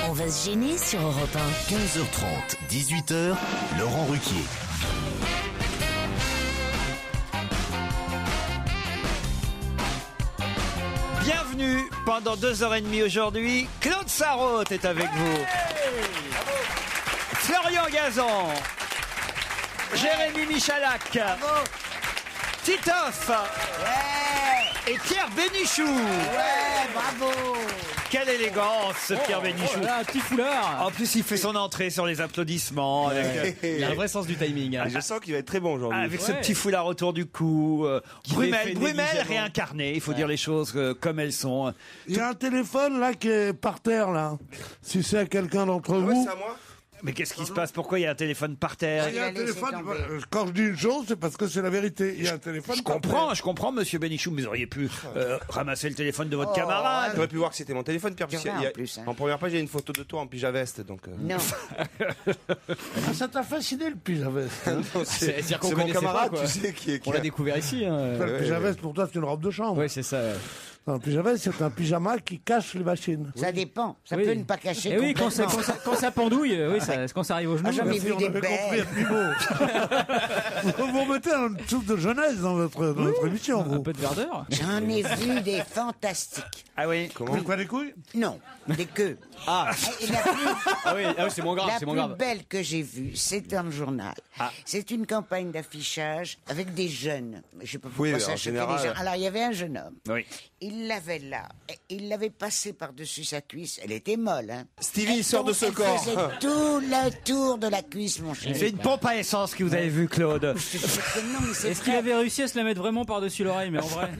On va se gêner sur Europe 1. 15h30, 18h, Laurent Ruquier. Bienvenue pendant 2h30 aujourd'hui. Claude Sarraute est avec vous. Florian Gazan. Jérémy Michalak. Titoff. Et Pierre Bénichou. Bravo. Quelle élégance, Pierre Bénichou. Voilà, un petit foulard. En plus, il fait son entrée sur les applaudissements. Il a un vrai sens du timing. Je sens qu'il va être très bon aujourd'hui. Avec ce petit foulard autour du cou. Brumel réincarné, il faut dire les choses comme elles sont. Il y a un téléphone là qui est par terre là. Si c'est à quelqu'un d'entre vous. c'est à moi. Mais qu'est-ce qui se passe? Pourquoi il y a un téléphone par terre? Il y a un téléphone. Quand je dis une chose, c'est parce que c'est la vérité. Il y a un téléphone. Je comprends, monsieur Bénichou, mais vous auriez pu ramasser le téléphone de votre camarade. T'aurais pu voir que c'était mon téléphone, Pierre. C'est vrai, en plus, hein. En première page, il y a une photo de toi en pyjama-veste, donc. Non. Ah, ça t'a fasciné le pyjama. C'est-à-dire qu'on mon connaissait camarade, pas, quoi. tu sais, qui On l'a découvert ici. Le pyjama pour toi c'est une robe de chambre. Oui, c'est ça. Un pyjama c'est un pyjama qui cache les machines. Ça dépend. Ça Oui. peut ne pas cacher Et oui, quand complètement. ça pendouille, oui, quand ça arrive au genou. jamais vu on des avait compris belles. à ce niveau. Vous mettez un truc de jeunesse dans votre émission, Un vous. peu de verdeur. J'en ai vu des fantastiques. Ah oui. Vous quoi, les couilles? Non, des queues. Ah, Et la plus, ah oui, c'est moins grave, la c'est moins plus grave. belle que j'ai vue, c'est dans le journal. C'est une campagne d'affichage avec des jeunes. Je sais pas pourquoi Oui, ça en choquait général. les gens. Alors, il y avait un jeune homme. Oui. Il l'avait là. Et il l'avait passé par-dessus sa cuisse. Elle était molle, hein. Stevie, sort de ce Elle corps. faisait tout le tour de la cuisse, mon chéri. C'est une pompe à essence que vous avez vue, Claude. Non, mais c'est Est-ce qu'il vrai. avait réussi à se la mettre vraiment par-dessus l'oreille, mais en vrai?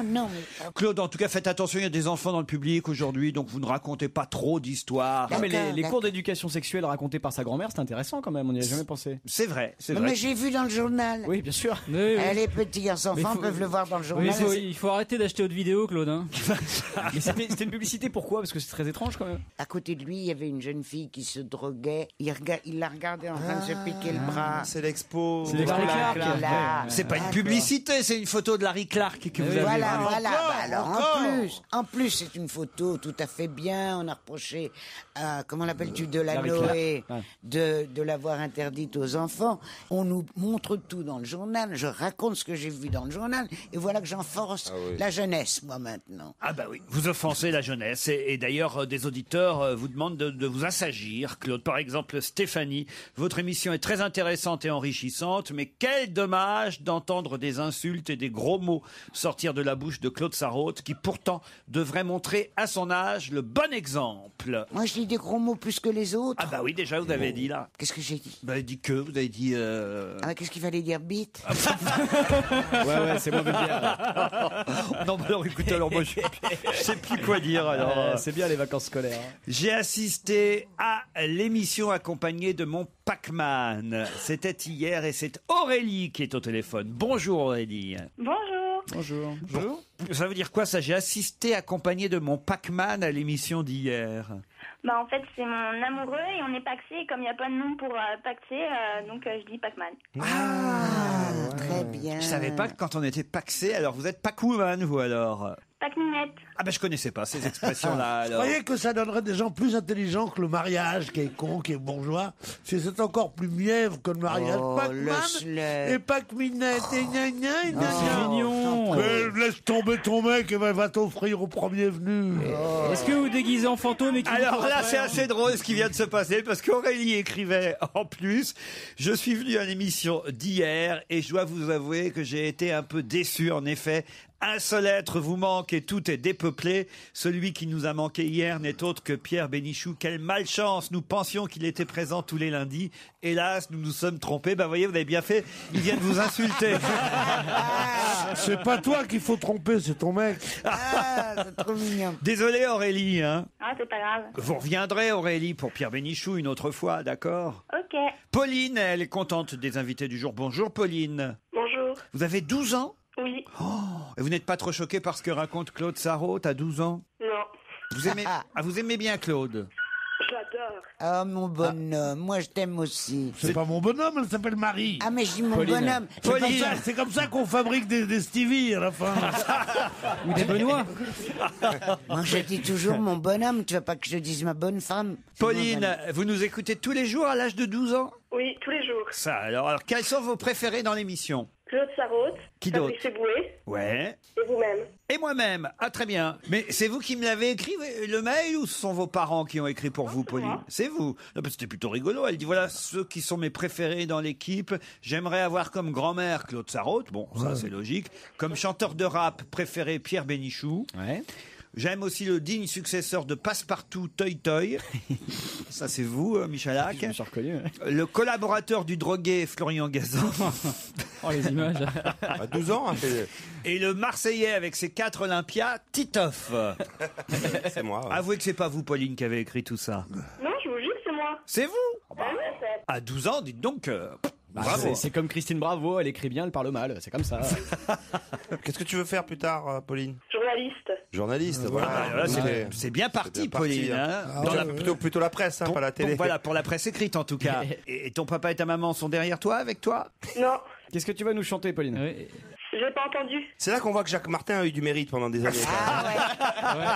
Non, mais... Claude, en tout cas, faites attention, il y a des enfants dans le public aujourd'hui, donc vous ne racontez pas trop d'histoires. Non, mais les D'accord. cours d'éducation sexuelle racontés par sa grand-mère, c'est intéressant quand même, on n'y a jamais pensé. C'est vrai, c'est Non, vrai. mais j'ai vu dans le journal. Oui, bien sûr. Oui, oui. Les petits enfants Mais faut- peuvent le voir dans le Oui, journal. il faut arrêter d'acheter haute vidéo, Claude. Hein. Mais c'était une publicité, pourquoi? Parce que c'est très étrange quand même. À côté de lui, il y avait une jeune fille qui se droguait. Il la regardait en train de se piquer le bras. C'est l'expo. C'est l'expo Voilà, Clark. voilà. C'est pas une D'accord. publicité, c'est une photo de Larry Clark que vous avez Voilà, vue. voilà. Encore, Bah alors, encore. en plus, c'est une photo tout à fait bien. On a reproché à, comment l'appelles-tu, de la Larry Noé, Clark. de l'avoir interdite aux enfants. On nous montre tout dans le journal. Je raconte ce que j'ai vu dans le journal. Et voilà que j'enforce la jeunesse, moi, maintenant. Ah bah oui, vous offensez la jeunesse et d'ailleurs des auditeurs vous demandent de vous assagir. Claude, par exemple, Stéphanie, votre émission est très intéressante et enrichissante, mais quel dommage d'entendre des insultes et des gros mots sortir de la bouche de Claude Sarraute, qui pourtant devrait montrer à son âge le bon exemple. Moi, je dis des gros mots plus que les autres. Ah bah oui, déjà vous avez dit là. Qu'est-ce que j'ai dit? Vous avez dit que, vous avez dit... Ah, qu'est-ce qu'il fallait dire, bite? Ouais, c'est moi vulgaire. Non, bah alors écoutez, alors moi je sais plus quoi dire alors. C'est bien les vacances scolaires. J'ai assisté à l'émission accompagnée de mon Pac-Man. C'était hier et c'est Aurélie qui est au téléphone. Bonjour Aurélie. Bonjour. Bonjour. Ça veut dire quoi ça? J'ai assisté accompagné de mon Pac-Man à l'émission d'hier. Bah en fait c'est mon amoureux et on est paxé et comme il n'y a pas de nom pour paxé, donc je dis Pac-Man. Très bien. Je savais pas que quand on était paxé, alors vous êtes Pac-Woman vous alors? Pac-Ninette. Ah ben je connaissais pas ces expressions-là Vous alors. croyez que ça donnerait des gens plus intelligents que le mariage, qui est con, qui est bourgeois? Si c'est encore plus mièvre que le mariage. Oh, Pac-Man laisse-le. et Pac-Minette et gna gna gna C'est gna. mignon. Laisse tomber ton mec et va t'offrir au premier venu. Est-ce que vous déguisez en fantôme et qu'il Alors vous court là, après, c'est hein assez drôle ce qui vient de se passer parce qu'Aurélie écrivait en plus. Je suis venu à l'émission d'hier et je dois vous avouer que j'ai été un peu déçu. En effet, un seul être vous manque et tout est dépeuplé. Celui qui nous a manqué hier n'est autre que Pierre Bénichou. Quelle malchance! Nous pensions qu'il était présent tous les lundis. Hélas, nous nous sommes trompés. Ben voyez, vous avez bien fait. Il vient de vous insulter. C'est pas toi qu'il faut tromper, c'est ton mec. Ah, c'est trop mignon. Désolé Aurélie. Hein. Ah c'est pas grave. Vous reviendrez Aurélie pour Pierre Bénichou une autre fois, d'accord? Ok. Pauline, elle est contente des invités du jour. Bonjour Pauline. Bonjour. Vous avez 12 ans? Oui. Et vous n'êtes pas trop choqué par ce que raconte Claude Sarraute à 12 ans? Non. Vous aimez, vous aimez bien Claude? Je j'adore. Ah, mon bonhomme, moi je t'aime aussi. C'est pas mon bonhomme, elle s'appelle Marie. Ah, mais je dis mon Pauline. bonhomme. C'est comme ça qu'on fabrique des Stevie à la fin. Ou des Benoît. Moi je dis toujours mon bonhomme, tu veux pas que je dise ma bonne femme? C'est mon Pauline, bonhomme. vous nous écoutez tous les jours à l'âge de 12 ans? Oui, tous les jours. Ça, alors quels sont vos préférés dans l'émission? Claude Sarraute, Qui d'autre? Fabrice Eboué Ouais. et vous-même. Et moi-même. Ah, très bien. Mais c'est vous qui me l'avez écrit, le mail, ou ce sont vos parents qui ont écrit pour vous, Pauline? moi. C'est vous. Non, parce que c'était plutôt rigolo. Elle dit, voilà, ceux qui sont mes préférés dans l'équipe. J'aimerais avoir comme grand-mère Claude Sarraute. Bon, ça, c'est logique. Comme chanteur de rap préféré, Pierre Bénichou. Ouais. J'aime aussi le digne successeur de Passepartout, Toy Toy. Ça, c'est vous, Michalak. Je me suis reconnu. Ouais. Le collaborateur du drogué, Florian Gazan. Oh, les images. À 12 ans, hein, Et le Marseillais avec ses 4 Olympias, Titoff. c'est moi. Ouais. Avouez que c'est pas vous, Pauline, qui avez écrit tout ça. Non, je vous jure, c'est moi. C'est vous? Ah ouais, c'est... À 12 ans, dites donc. Bravo. C'est comme Christine Bravo, elle écrit bien, elle parle mal. C'est comme ça. Qu'est-ce que tu veux faire plus tard, Pauline? Journaliste. Journaliste, Ah, voilà. là, Ouais. c'est bien parti, bien parti, Pauline. hein. hein. Dans la- plutôt la presse, hein, pas la télé. Voilà, pour la presse écrite en tout cas. Et ton papa et ta maman sont derrière toi, avec toi? Non, Qu'est-ce que tu vas nous chanter, Pauline? j'ai pas entendu. C'est là qu'on voit que Jacques Martin a eu du mérite pendant des années. Ah ouais.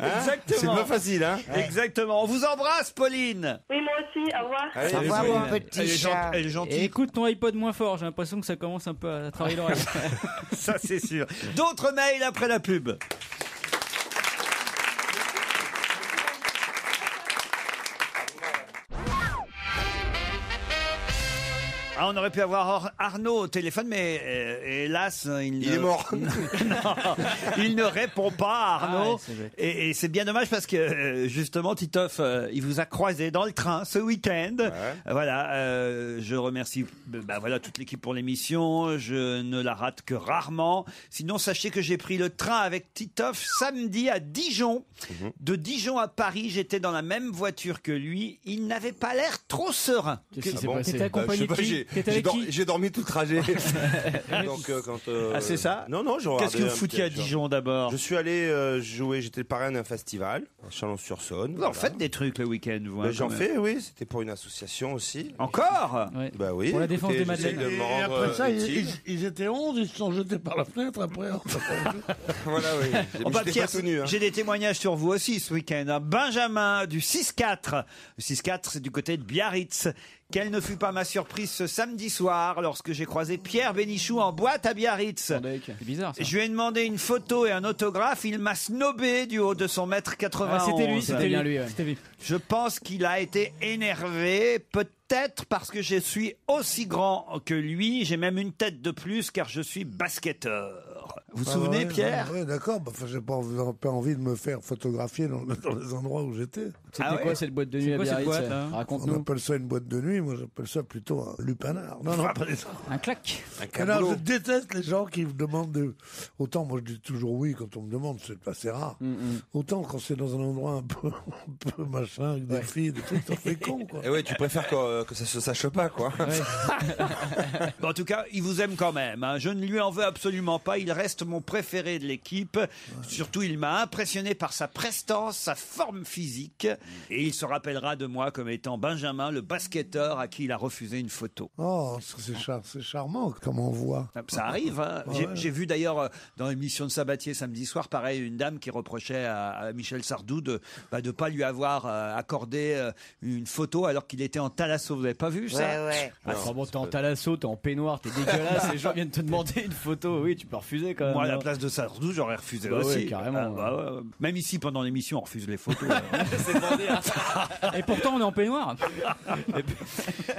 Hein c'est pas facile, hein? Exactement. On vous embrasse, Pauline. Oui, moi aussi, au revoir. Allez, Au revoir, Pauline. mon petit Elle est, chat. elle est Et gentille. écoute ton iPod moins fort, j'ai l'impression que ça commence un peu à travailler l'oreille. Ça, c'est sûr. D'autres mails après la pub. Ah, on aurait pu avoir Arnaud au téléphone, mais hélas, Il est mort. Non, il ne répond pas, Arnaud. Ah, c'est bête. Et c'est bien dommage parce que justement, Titoff, il vous a croisé dans le train ce week-end. Voilà, je remercie voilà, toute l'équipe pour l'émission. Je ne la rate que rarement. Sinon, sachez que j'ai pris le train avec Titoff samedi à Dijon. De Dijon à Paris, j'étais dans la même voiture que lui. Il n'avait pas l'air trop serein. Qu'est-ce qui s'est bon passé? Je T'étais sais accompagné de pas, qui? T'étais avec qui? j'ai dormi tout le trajet. Donc, quand, Ah, c'est ça? Non, je Qu'est-ce que vous regardais un foutiez à petit- Dijon d'abord? Je suis allé jouer, j'étais le parrain d'un festival, à Chalon-sur-Saône. Vous en faites des trucs le week-end, vous. Ben, hein, j'en quand même. fais, oui, c'était pour une association aussi. Encore? Ouais. Bah oui. Pour la défense écoutez, des Madeleines. j'essaie de me Et rendre après ça, utile. ils étaient 11, ils se sont jetés par la fenêtre après. Voilà, oui. Oh, bah, J'étais Pierre, pas tout nu, hein. j'ai des témoignages sur vous aussi ce week-end. hein. Benjamin du 6-4. Le 6-4, c'est du côté de Biarritz. Quelle ne fut pas ma surprise ce samedi soir lorsque j'ai croisé Pierre Bénichou en boîte à Biarritz. C'est bizarre ça. Je lui ai demandé une photo et un autographe. Il m'a snobé du haut de son mètre 91. Ah, c'était lui, c'était bien bien lui. C'était lui. Je pense qu'il a été énervé, peut-être parce que je suis aussi grand que lui. J'ai même une tête de plus car je suis basketteur. Vous vous souvenez, Pierre? Oui, d'accord. Bah, j'ai pas envie de me faire photographier dans les endroits où j'étais. C'était Ah ouais quoi cette boîte de nuit à quoi, cette Biarritz? boîte, là On Raconte-nous. appelle ça une boîte de nuit. Moi, j'appelle ça plutôt un lupanar. Non, pas des... Un claque. Un Non, camelot. je déteste les gens qui me demandent Autant moi je dis toujours oui quand on me demande, c'est assez rare. Autant quand c'est dans un endroit un peu machin, avec des filles, des trucs, ça fait con, quoi. Et ouais, tu préfères que ça se sache pas, quoi. Bon, en tout cas, il vous aime quand même. hein. Je ne lui en veux absolument pas. Il reste mon préféré de l'équipe. Surtout, il m'a impressionné par sa prestance, sa forme physique. Et il se rappellera de moi comme étant Benjamin, le basketteur à qui il a refusé une photo. Oh, c'est charmant comme on voit. Ça arrive. hein. Ouais. J'ai vu d'ailleurs dans l'émission de Sabatier samedi soir, pareil, une dame qui reprochait à Michel Sardou de pas lui avoir accordé une photo alors qu'il était en thalasso. Vous n'avez pas vu ça? Ouais. Enfin bon, t'es en thalasso, t'es en peignoir, t'es dégueulasse, les gens viennent te demander une photo. Oui, tu peux refuser quand même. Moi, à la hein. place de Sardou, j'aurais refusé Bah aussi. ouais, carrément. Ah, bah ouais. Même ici, pendant l'émission, on refuse les photos. Et pourtant, on est en peignoir.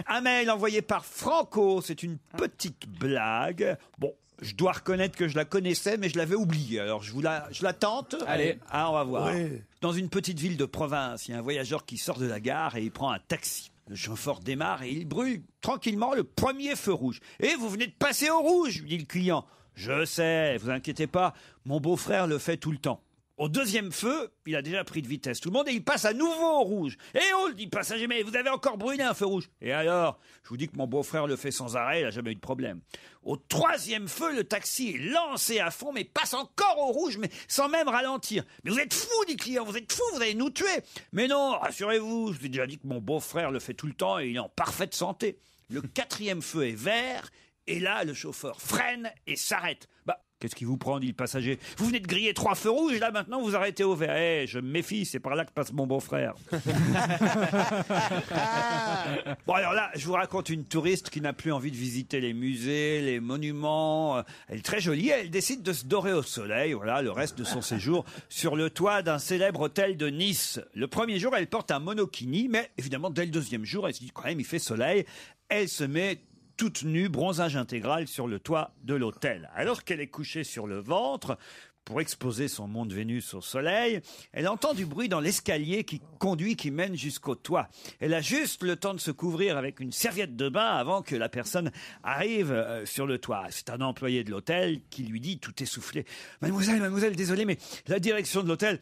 Un mail envoyé par Franco, c'est une petite blague. Bon, je dois reconnaître que je la connaissais, mais je l'avais oubliée. Alors, je la tente. Allez. Ah, on va voir. Oui. Dans une petite ville de province, il y a un voyageur qui sort de la gare et il prend un taxi. Le chauffeur démarre et il brûle tranquillement le premier feu rouge. « Et vous venez de passer au rouge !» dit le client. « Je sais, vous inquiétez pas, mon beau-frère le fait tout le temps. » Au deuxième feu, il a déjà pris de vitesse tout le monde et il passe à nouveau au rouge. Et oh, dit passager, mais vous avez encore brûlé un feu rouge. Et alors, je vous dis que mon beau-frère le fait sans arrêt, il n'a jamais eu de problème. Au troisième feu, le taxi est lancé à fond, mais passe encore au rouge, mais sans même ralentir. Mais vous êtes fou, dit le client, vous êtes fou, vous allez nous tuer. Mais non, rassurez-vous, je vous ai déjà dit que mon beau-frère le fait tout le temps et il est en parfaite santé. Le quatrième feu est vert, et là, le chauffeur freine et s'arrête. Bah, qu'est-ce qui vous prend, dit le passager? Vous venez de griller 3 feux rouges et là maintenant vous arrêtez au vert. Eh, je me méfie, c'est par là que passe mon beau-frère. Bon alors là, je vous raconte une touriste qui n'a plus envie de visiter les musées, les monuments. Elle est très jolie, elle décide de se dorer au soleil, voilà, le reste de son séjour sur le toit d'un célèbre hôtel de Nice. Le premier jour, elle porte un monokini, mais évidemment dès le deuxième jour, elle se dit quand même il fait soleil. Elle se met toute nue, bronzage intégral sur le toit de l'hôtel. Alors qu'elle est couchée sur le ventre, pour exposer son mont de Vénus au soleil, elle entend du bruit dans l'escalier qui mène jusqu'au toit. Elle a juste le temps de se couvrir avec une serviette de bain avant que la personne arrive sur le toit. C'est un employé de l'hôtel qui lui dit, tout essoufflé, « Mademoiselle, désolé, mais la direction de l'hôtel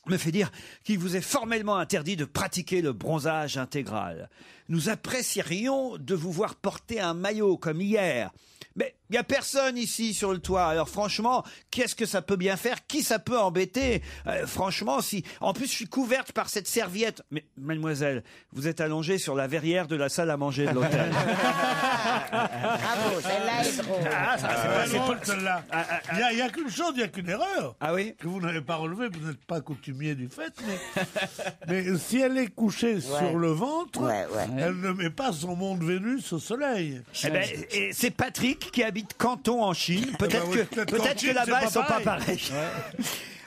me fait dire qu'il vous est formellement interdit de pratiquer le bronzage intégral. Nous apprécierions de vous voir porter un maillot comme hier. Mais il n'y a personne ici sur le toit. Alors franchement, qu'est-ce que ça peut bien faire? Qui ça peut embêter? Franchement, si... En plus, je suis couverte par cette serviette. Mais mademoiselle, vous êtes allongée sur la verrière de la salle à manger de l'hôtel. Bravo, celle-là est drôle. C'est pas celle-là. Il n'y a qu'une chose, il n'y a qu'une erreur. Ah oui? Que vous n'avez pas relevée, vous n'êtes pas coutumier du fait, mais si elle est couchée sur le ventre, elle ne met pas son mont de Vénus au soleil. Eh ben, et c'est Patrick qui habite Canton en Chine. Peut-être que là-bas, ils sont pas pareils.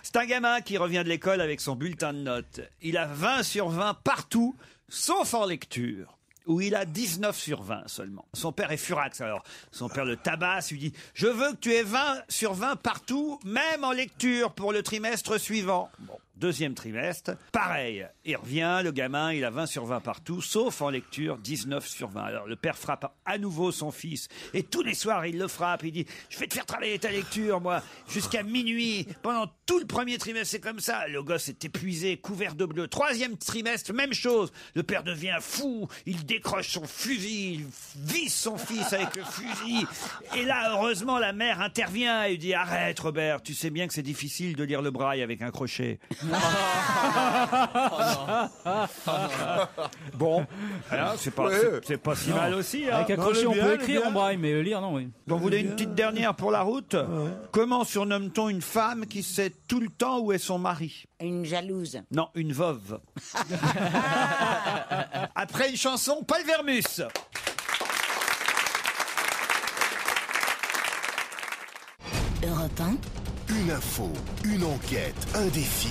C'est un gamin qui revient de l'école avec son bulletin de notes. Il a 20 sur 20 partout, sauf en lecture, où il a 19 sur 20 seulement. Son père est furax, alors. Son père le tabasse, lui dit « Je veux que tu aies 20 sur 20 partout, même en lecture, pour le trimestre suivant. » Bon. Deuxième trimestre, pareil. Il revient, le gamin, il a 20 sur 20 partout, sauf en lecture, 19 sur 20. Alors le père frappe à nouveau son fils. Et tous les soirs, il le frappe. Il dit, je vais te faire travailler ta lecture, moi, jusqu'à minuit. Pendant tout le premier trimestre, c'est comme ça. Le gosse est épuisé, couvert de bleu. Troisième trimestre, même chose. Le père devient fou. Il décroche son fusil. Il vise son fils avec le fusil. Et là, heureusement, la mère intervient et lui dit, arrête, Robert, tu sais bien que c'est difficile de lire le braille avec un crochet. Bon, alors, c'est pas si mal aussi. Hein. Avec un crochet, on peut écrire en braille, mais lire, non, oui. Vous voulez une petite dernière pour la route? Comment surnomme-t-on une femme qui sait tout le temps où est son mari? Une jalouse. Non, une veuve. Après une chanson, Paul Vermus. Europe 1. Une info, une enquête, un défi.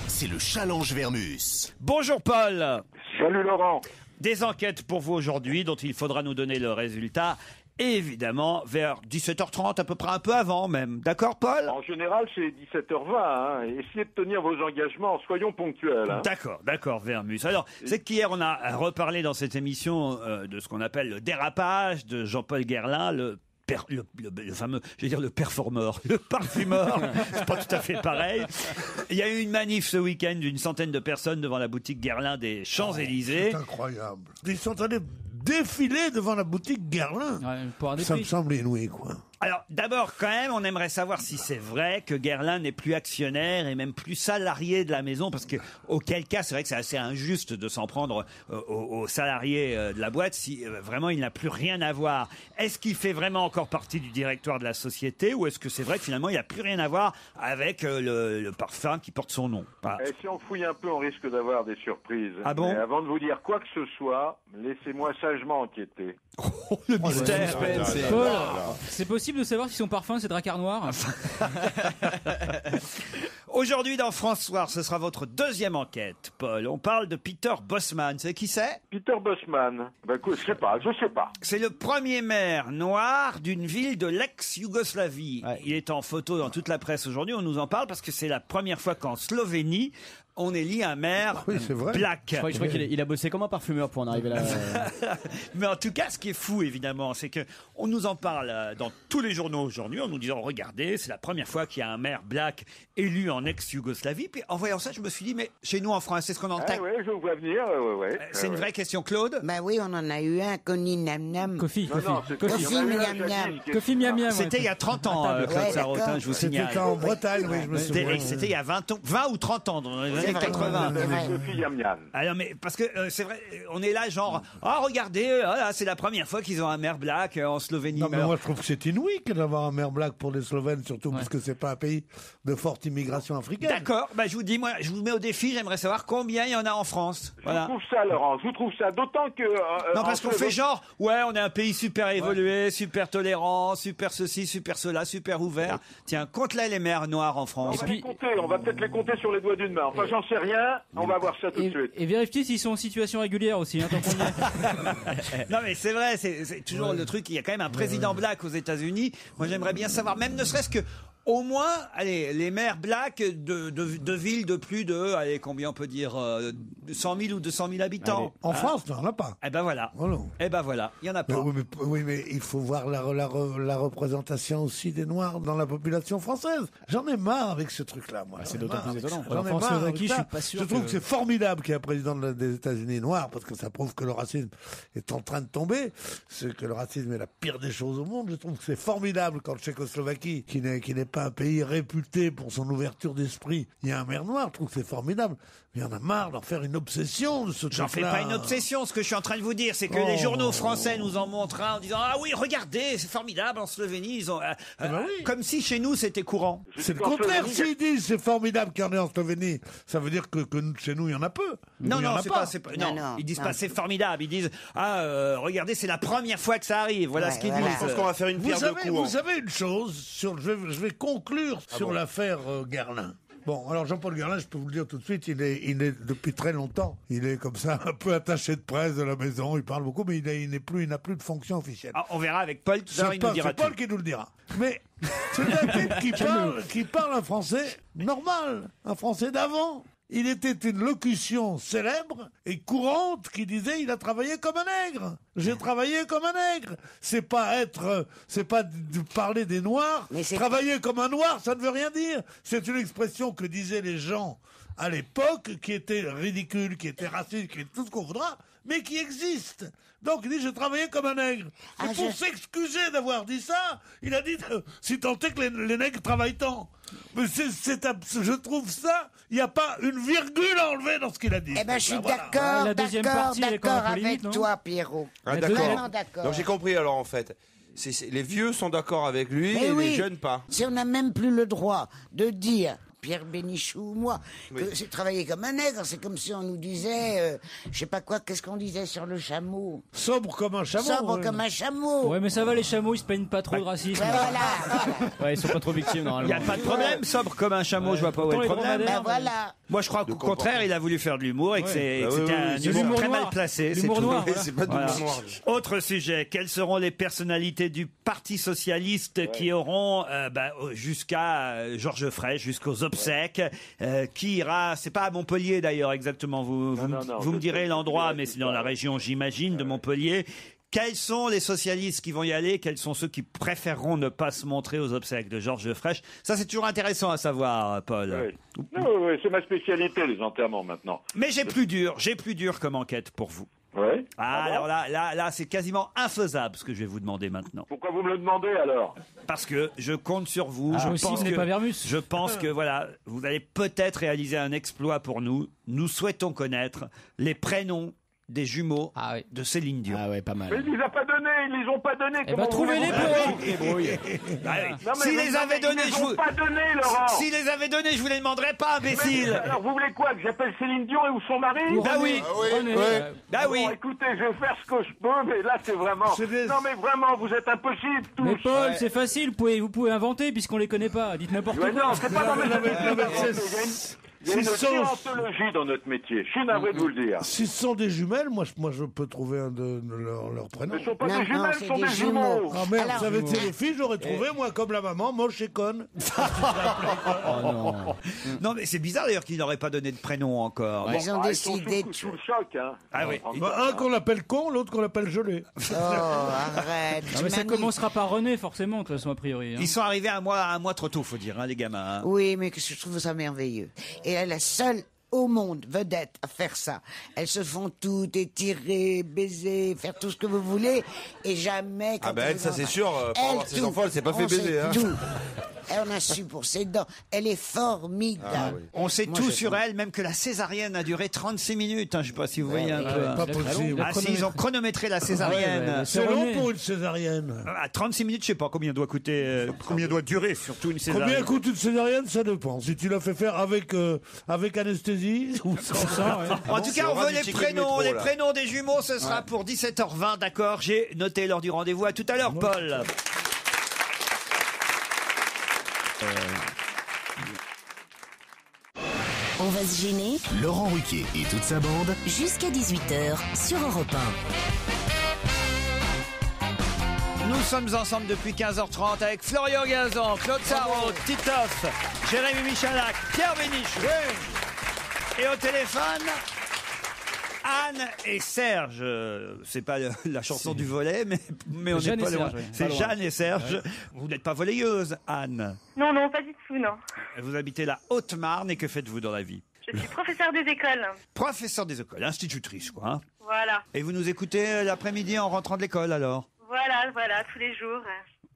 C'est le challenge Vermus. Bonjour Paul. Salut Laurent. Des enquêtes pour vous aujourd'hui dont il faudra nous donner le résultat. Évidemment, vers 17h30, à peu près un peu avant même. D'accord, Paul? En général, c'est 17h20. Hein. Essayez de tenir vos engagements, soyons ponctuels. Hein. D'accord, Vermus. Alors, c'est qu'hier, on a reparlé dans cette émission de ce qu'on appelle le dérapage de Jean-Paul Guerlain, le fameux, je vais dire le performeur, le parfumeur, c'est pas tout à fait pareil. Il y a eu une manif ce week-end d'une centaine de personnes devant la boutique Guerlain des Champs-Élysées. C'est incroyable. Ils sont allés défiler devant la boutique Guerlain. Ça me semble inouï, quoi. Alors, d'abord, quand même, on aimerait savoir si c'est vrai que Guerlain n'est plus actionnaire et même plus salarié de la maison, parce que, auquel cas, c'est vrai que c'est assez injuste de s'en prendre aux salariés de la boîte si vraiment il n'a plus rien à voir. Est-ce qu'il fait vraiment encore partie du directoire de la société, ou est-ce que c'est vrai que finalement il n'a plus rien à voir avec le parfum qui porte son nom? Et si on fouille un peu, on risque d'avoir des surprises. Ah bon? Mais avant de vous dire quoi que ce soit, laissez-moi sagement enquêter. Oh, le mystère. Paul, c'est possible de savoir si son parfum c'est Drakkar Noir? Aujourd'hui dans France Soir, ce sera votre deuxième enquête, Paul. On parle de Peter Bosman. Vous savez qui c'est? Peter Bosman. Je sais pas. C'est le premier maire noir d'une ville de l'ex-Yougoslavie. Ouais. Il est en photo dans toute la presse aujourd'hui. On nous en parle parce que c'est la première fois qu'en Slovénie, on élit un maire black. Je crois qu'il a bossé comme un parfumeur pour en arriver là. Mais en tout cas, ce qui est fou, évidemment, c'est que on nous en parle dans tous les journaux aujourd'hui, en nous disant, regardez, c'est la première fois qu'il y a un maire black élu en ex-Yougoslavie. Puis en voyant ça, je me suis dit, mais chez nous en France, c'est ce qu'on entend. Ah ouais, je vous vois venir. C'est une vraie question, Claude. Bah oui, on en a eu un, Connie Nam Nam. Kofi Miam Miam. Kofi Miam Miam. C'était il y a 30 ans, Claude Sarraute, je vous signale. C'était en Bretagne, oui, je me souviens. C'était il y a 20 ou 30 ans, dans les années 80. Alors, mais parce que c'est vrai, on est là genre, regardez, c'est la première fois qu'ils ont un maire black en Slovénie. Non, mais moi je trouve que c'est inouï d'avoir un maire black pour les Slovènes, surtout parce que c'est pas un pays de forte immigration africaine. D'accord, je vous dis, moi, je vous mets au défi, j'aimerais savoir combien il y en a en France. Voilà. Je trouve ça, Laurent, je trouve ça, d'autant que... non, parce qu'on fait genre, on est un pays super évolué, super tolérant, super ceci, super cela, super ouvert. Tiens, compte-là les maires noirs en France. On va peut-être les compter sur les doigts d'une main. Enfin, j'en sais rien, on va voir ça tout de suite. Et vérifiez s'ils sont en situation régulière aussi, tant qu'on y est. Non, mais c'est vrai, c'est toujours le truc, il y a quand même un président black aux États-Unis. Moi, j'aimerais bien savoir, même ne serait-ce que, au moins, les maires blacks de villes de plus de, combien on peut dire, 100 000 ou 200 000 habitants. En France, non, il n'y en a pas. Eh ben voilà. Oh non. Eh ben voilà, il n'y en a pas. Oui, mais il faut voir la représentation aussi des Noirs dans la population française. J'en ai marre avec ce truc-là, moi. C'est d'autant plus étonnant. J'en ai marre avec ça. Je trouve que c'est formidable qu'il y ait un président des États-Unis noir, parce que ça prouve que le racisme est en train de tomber. C'est que le racisme est la pire des choses au monde. Je trouve que c'est formidable quand le Tchécoslovaquie, qui n'est pas un pays réputé pour son ouverture d'esprit, il y a un maire noir. Je trouve que c'est formidable. Mais il y en a marre d'en faire une obsession de ce truc-là. J'en fais pas une obsession. Ce que je suis en train de vous dire, c'est que les journaux français nous en montrent un en disant, ah oui, regardez, c'est formidable en Slovénie. Ils ont, comme si chez nous c'était courant. C'est le contraire. S'ils disent c'est formidable qu'il y en ait en Slovénie, ça veut dire que chez nous il y en a peu. Non, ils disent pas c'est formidable. Ils disent regardez, c'est la première fois que ça arrive. Voilà ce qu'ils disent. Je pense qu'on va faire une pierre de coups. Vous savez une chose, je vais conclure sur l'affaire Garlin. Bon, alors Jean-Paul Garlin, je peux vous le dire tout de suite, il est depuis très longtemps, il est comme ça, un peu attaché de presse de la maison, il parle beaucoup, mais il n'a plus de fonction officielle. On verra avec Paul, tout ça, il nous dira tout. C'est Paul qui nous le dira. Mais c'est un type qui parle un français normal, un français d'avant. Il était une locution célèbre et courante qui disait il a travaillé comme un nègre. J'ai travaillé comme un nègre. C'est pas de parler des noirs. Travailler comme un noir, ça ne veut rien dire. C'est une expression que disaient les gens à l'époque, qui était ridicule, qui était raciste, qui est tout ce qu'on voudra, mais qui existe. Donc il dit j'ai travaillé comme un nègre. Et pour s'excuser d'avoir dit ça, il a dit si tant est que les nègres travaillent tant. Mais je trouve ça, il n'y a pas une virgule à enlever dans ce qu'il a dit. Eh ben, je suis d'accord avec toi, Pierrot. D'accord. D'accord. Donc j'ai compris alors en fait. Les vieux sont d'accord avec lui et les jeunes pas. Si on n'a même plus le droit de dire, Pierre Bénichou ou moi, que c'est travailler comme un nègre, c'est comme si on nous disait, je sais pas quoi, qu'est-ce qu'on disait sur le chameau? Sobre comme un chameau. Sobre comme un chameau. Ouais, mais ça va, les chameaux, ils se plaignent pas trop de racisme. Voilà. Ils sont pas trop victimes normalement. Il n'y a pas de problème, sobre comme un chameau, je vois pas où est le problème. Voilà. Moi, je crois qu'au contraire, il a voulu faire de l'humour et que c'était un humour très mal placé. L'humour noir. C'est pas de l'humour noir. Autre sujet, quelles seront les personnalités du Parti Socialiste qui auront jusqu'à Georges Frêche, jusqu'aux obsèques, qui ira, c'est pas à Montpellier d'ailleurs exactement, vous me direz l'endroit, mais c'est dans la région, j'imagine, de Montpellier. Quels sont les socialistes qui vont y aller? Quels sont ceux qui préféreront ne pas se montrer aux obsèques de Georges Frêche? Ça, c'est toujours intéressant à savoir, Paul. Oui, c'est ma spécialité, les enterrements, maintenant. Mais j'ai plus dur comme enquête pour vous. Ouais. Alors là, c'est quasiment infaisable ce que je vais vous demander maintenant. Pourquoi vous me le demandez alors? Parce que je compte sur vous. Je pense que voilà, vous allez peut-être réaliser un exploit pour nous. Nous souhaitons connaître les prénoms des jumeaux de Céline Dion. Ah ouais, pas mal. Mais il les a pas donnés, ils les ont pas donnés. Trouvez-les pour S'ils les avaient donnés, je vous pas donné, Laurent. S'ils les avaient donnés, je vous les demanderais pas, imbécile. Alors vous voulez quoi, que j'appelle Céline Dion ou son mari? Bah oui. Bon, écoutez, je vais faire ce que je peux, mais là c'est vraiment. Non mais vraiment, vous êtes impossible tous. Mais Paul, c'est facile, vous pouvez inventer puisqu'on les connaît pas. Dites n'importe quoi. Non, c'est pas Il y a une déontologie dans notre métier. Je suis navré de vous le dire. Si ce sont des jumelles, moi je peux trouver un de leurs prénoms. Ce ne sont pas des jumelles, ce sont des jumeaux. Ah merde, vous savez, les filles, j'aurais trouvé, moi, comme la maman, moche et conne. Non, mais c'est bizarre d'ailleurs qu'il n'aurait pas donné de prénom encore. Ils ont décidé de... sous le choc, hein. Ah oui. Un qu'on l'appelle con, l'autre qu'on l'appelle gelé. Oh, arrête. Non, mais ça commencera par René, forcément, de toute façon, a priori. Ils sont arrivés un mois trop tôt, faut dire, hein, les gamins. Hein. Oui, mais je trouve ça merveilleux. Et elle est la seule au monde vedette à faire ça. Elles se font toutes étirer, baiser, faire tout ce que vous voulez, et jamais... Ah ben elle, ça c'est sûr, pour avoir ses enfants, elle s'est pas fait baiser. Hein. Tout. Elle en a su pour ses dents. Elle est formidable. Ah, oui. On sait tout sur elle, même que la césarienne a duré 36 minutes. Hein, je ne sais pas si vous voyez un peu. Pas possible. Ah si, ils ont chronométré la césarienne. C'est long pour une césarienne. À 36 minutes, je ne sais pas combien doit coûter, combien doit durer surtout une césarienne. Combien coûte une césarienne, ça dépend. Si tu l'as fait faire avec anesthésie ou sans ça. En tout cas, on veut les prénoms. Les prénoms des jumeaux, ce sera pour 17h20, d'accord. J'ai noté lors du rendez-vous. À tout à l'heure, Paul. On va se gêner. Laurent Ruquier et toute sa bande. Jusqu'à 18h sur Europe 1. Nous sommes ensemble depuis 15h30 avec Florian Gazan, Claude Sarraute, Titoff, Jérémy Michalak, Pierre Bénichou. Et au téléphone, Anne et Serge. C'est pas la chanson du volet, mais on n'est pas loin. C'est Jeanne et Serge. Ouais. Vous n'êtes pas volleyeuse, Anne? Non, pas du tout, non. Vous habitez la Haute-Marne et que faites-vous dans la vie? Je suis professeur des écoles. Professeur des écoles, institutrice, quoi. Hein. Voilà. Et vous nous écoutez l'après-midi en rentrant de l'école, alors? Voilà, tous les jours.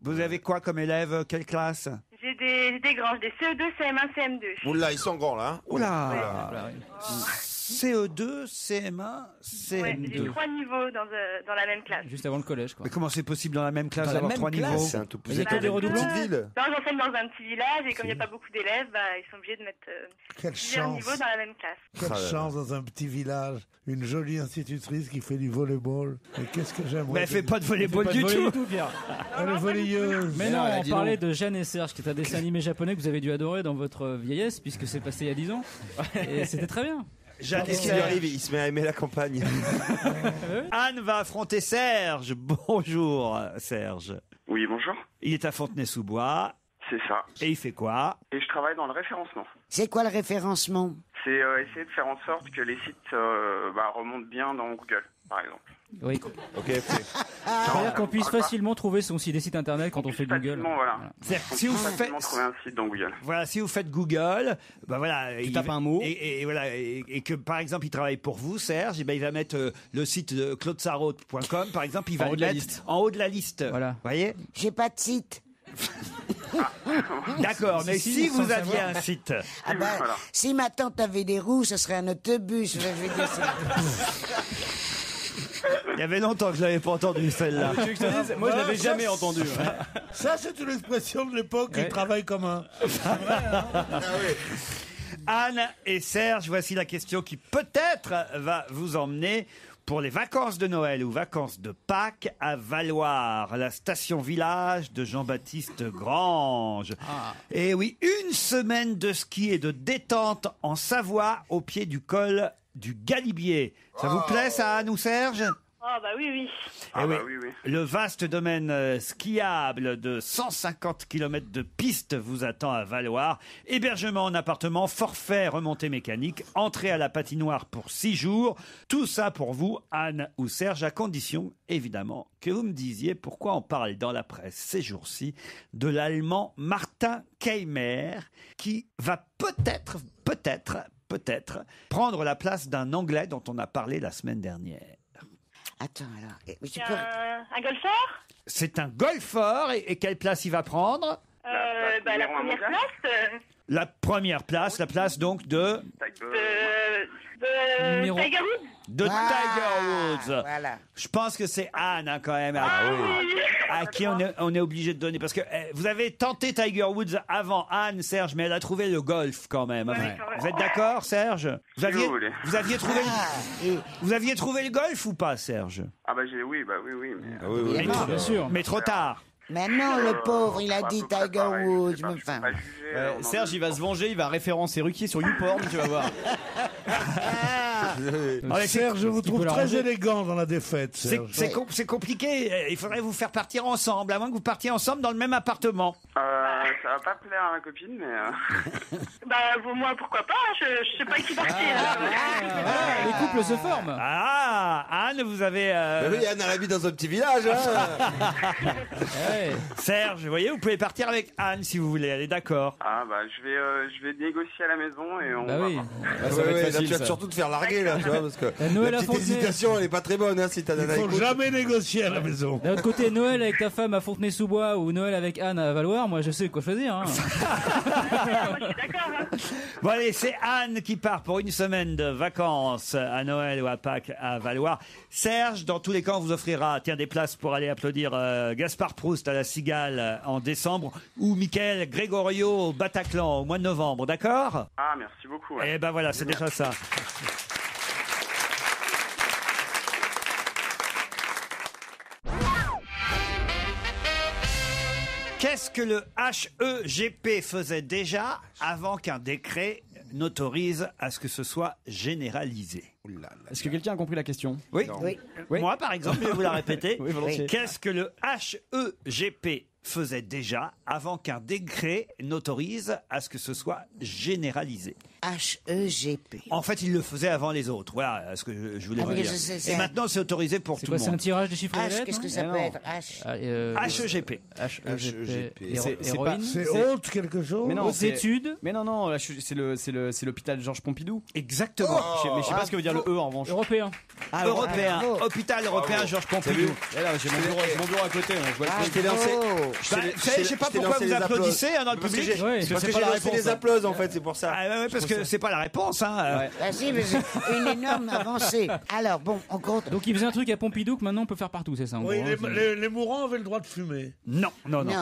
Vous avez quoi comme élève? Quelle classe? J'ai des grands, des CE2, CM1, CM2. Oula, ils sont grands là. Hein. Oula. CE2, CM1, CM2. Ouais, j'ai 3 niveaux dans la même classe. Juste avant le collège, quoi. Mais comment c'est possible dans la même classe d'avoir 3 niveaux? C'est un tout petit. Il y a que des redoublants. ville. Non, j'enseigne dans un petit village et comme il n'y a pas beaucoup d'élèves, ils sont obligés de mettre plusieurs niveaux dans la même classe. Quelle chance dans un petit village. Une jolie institutrice qui fait du volleyball. Mais qu'est-ce que j'aimerais. Mais elle fait pas de volleyball du tout. Pierre. Elle est volleyeuse. Mais non, on parlait de Jeanne et Serge, qui est un dessin animé japonais que vous avez dû adorer dans votre vieillesse, puisque c'est passé il y a 10 ans. Et c'était très bien. Qu'est-ce qui lui arrive? Il se met à aimer la campagne. Anne va affronter Serge. Bonjour, Serge. Oui, bonjour. Il est à Fontenay-sous-Bois. C'est ça. Et il fait quoi? Et je travaille dans le référencement. C'est quoi le référencement? C'est essayer de faire en sorte que les sites remontent bien dans Google, par exemple. Oui. Ok. C'est-à-dire qu'on puisse facilement trouver des sites internet quand on fait Google. Voilà. Si vous faites trouver un site dans Google. Voilà, si vous faites Google, tu tapes un mot et voilà et que par exemple il travaille pour vous, Serge, il va mettre le site de claudesarraute.com par exemple, il va le mettre en haut de la liste. Voilà. Vous voyez? J'ai pas de site. D'accord, mais si vous aviez un site. Voilà. Si ma tante avait des roues, ce serait un autobus. Il y avait longtemps que je l'avais pas entendu celle-là. Moi je l'avais jamais entendu. Ça c'est une expression de l'époque, ils travaillent comme un. Anne et Serge, voici la question qui peut-être va vous emmener pour les vacances de Noël ou vacances de Pâques à Valloire, la station village de Jean-Baptiste Grange. Et oui, une semaine de ski et de détente en Savoie au pied du col du Galibier. Ça vous plaît ça, Anne ou Serge? Ah bah oui. Oui. Le vaste domaine skiable de 150 km de piste vous attend à Valloire. Hébergement en appartement, forfait remontée mécanique, entrée à la patinoire pour 6 jours. Tout ça pour vous, Anne ou Serge, à condition, évidemment, que vous me disiez pourquoi on parle dans la presse ces jours-ci de l'Allemand Martin Keimer, qui va peut-être prendre la place d'un Anglais dont on a parlé la semaine dernière. Attends, alors. Un golfeur? C'est un golfeur. Et quelle place il va prendre? La première place. La première place, la place donc de Tiger Woods. De Tiger Woods. Voilà. Je pense que c'est Anne quand même à qui on est obligé de donner parce que vous avez tenté Tiger Woods avant Anne, Serge, mais elle a trouvé le golf quand même. Ouais. Vous êtes d'accord, Serge? Vous aviez trouvé le golf ou pas, Serge? Ah bah oui. Bien sûr. Mais trop tard. Mais non, le pauvre, il a dit Tiger Woods. Je ne pas juger on en Serge, veut. il va se venger, il va référencer Ruquier sur YouPorn, tu vas voir. Serge, je vous trouve très élégant dans la défaite. Serge. C'est compliqué. Il faudrait vous faire partir ensemble, à moins que vous partiez ensemble dans le même appartement. Ça va pas plaire à ma copine, mais... Bah, moi, pourquoi pas, je sais pas qui partir. Les couples se forment. Ah, Anne, vous avez... Oui, Anne, elle habite dans un petit village. Hein. Serge, vous voyez, vous pouvez partir avec Anne si vous voulez, elle est d'accord. Ah, bah, je vais négocier à la maison et on Bah va oui. voir. Ça va être facile, là, tu vas surtout te faire larguer, là, tu vois, parce que Noël la à petite Fontenay. hésitation, elle est pas très bonne, hein, si ta nana Il faut écoute. jamais négocier à la maison. D'un autre côté, Noël avec ta femme à Fontenay-sous-Bois ou Noël avec Anne à Valoir, moi je sais quoi choisir. Hein. Moi, je suis d'accord. Hein. Bon allez, c'est Anne qui part pour une semaine de vacances à Noël ou à Pâques à Valoir. Serge, dans tous les cas, on vous offrira des places pour aller applaudir Gaspard Proust à la Cigale en décembre ou Michael Gregorio au Bataclan au mois de novembre, d'accord? Ah, merci beaucoup. Ouais. Eh ben voilà, c'est déjà ça. Qu'est-ce que le HEGP faisait déjà avant qu'un décret n'autorise à ce que ce soit généralisé? Est-ce que quelqu'un a compris la question? Oui. Oui. Moi, par exemple, je vais vous la répéter. Oui, volontiers. Qu'est-ce que le HEGP faisait déjà avant qu'un décret n'autorise à ce que ce soit généralisé? HEGP. En fait, il le faisait avant les autres. Voilà ce que je voulais Ah vous oui, dire. je sais, Et maintenant, c'est autorisé pour C'est tout quoi, le c'est un monde. tirage des chiffres et des H, lettres? qu'est-ce que non ça Eh peut non. être H HEGP. HEGP. C'est Héroïne. C'est haute quelque chose. Mais non, Hautes c'est- études. Mais non, là, c'est l'hôpital Georges Pompidou. Exactement. Mais je sais pas ce que veut dire le E en revanche. Européen. Européen. bravo. Hôpital européen Georges Pompidou. Eh là, j'ai mon bureau à côté, hein, je vois le Ah, truc. Je t'ai lancé. Bah, vous savez, je sais pas pourquoi vous applaudissez dans le Parce que public. j'ai Ouais, parce c'est que pas j'ai la lancé réponse, les applauses, en fait, c'est pour ça. Ah ouais, parce que c'est pas la réponse. Hein. Ouais. Ah si, mais c'est une énorme avancée. Alors, bon, on compte. Donc il faisait un truc à Pompidou que maintenant on peut faire partout, c'est ça en Oui, gros, hein, les mourants avaient le droit de fumer. Non. Non, non.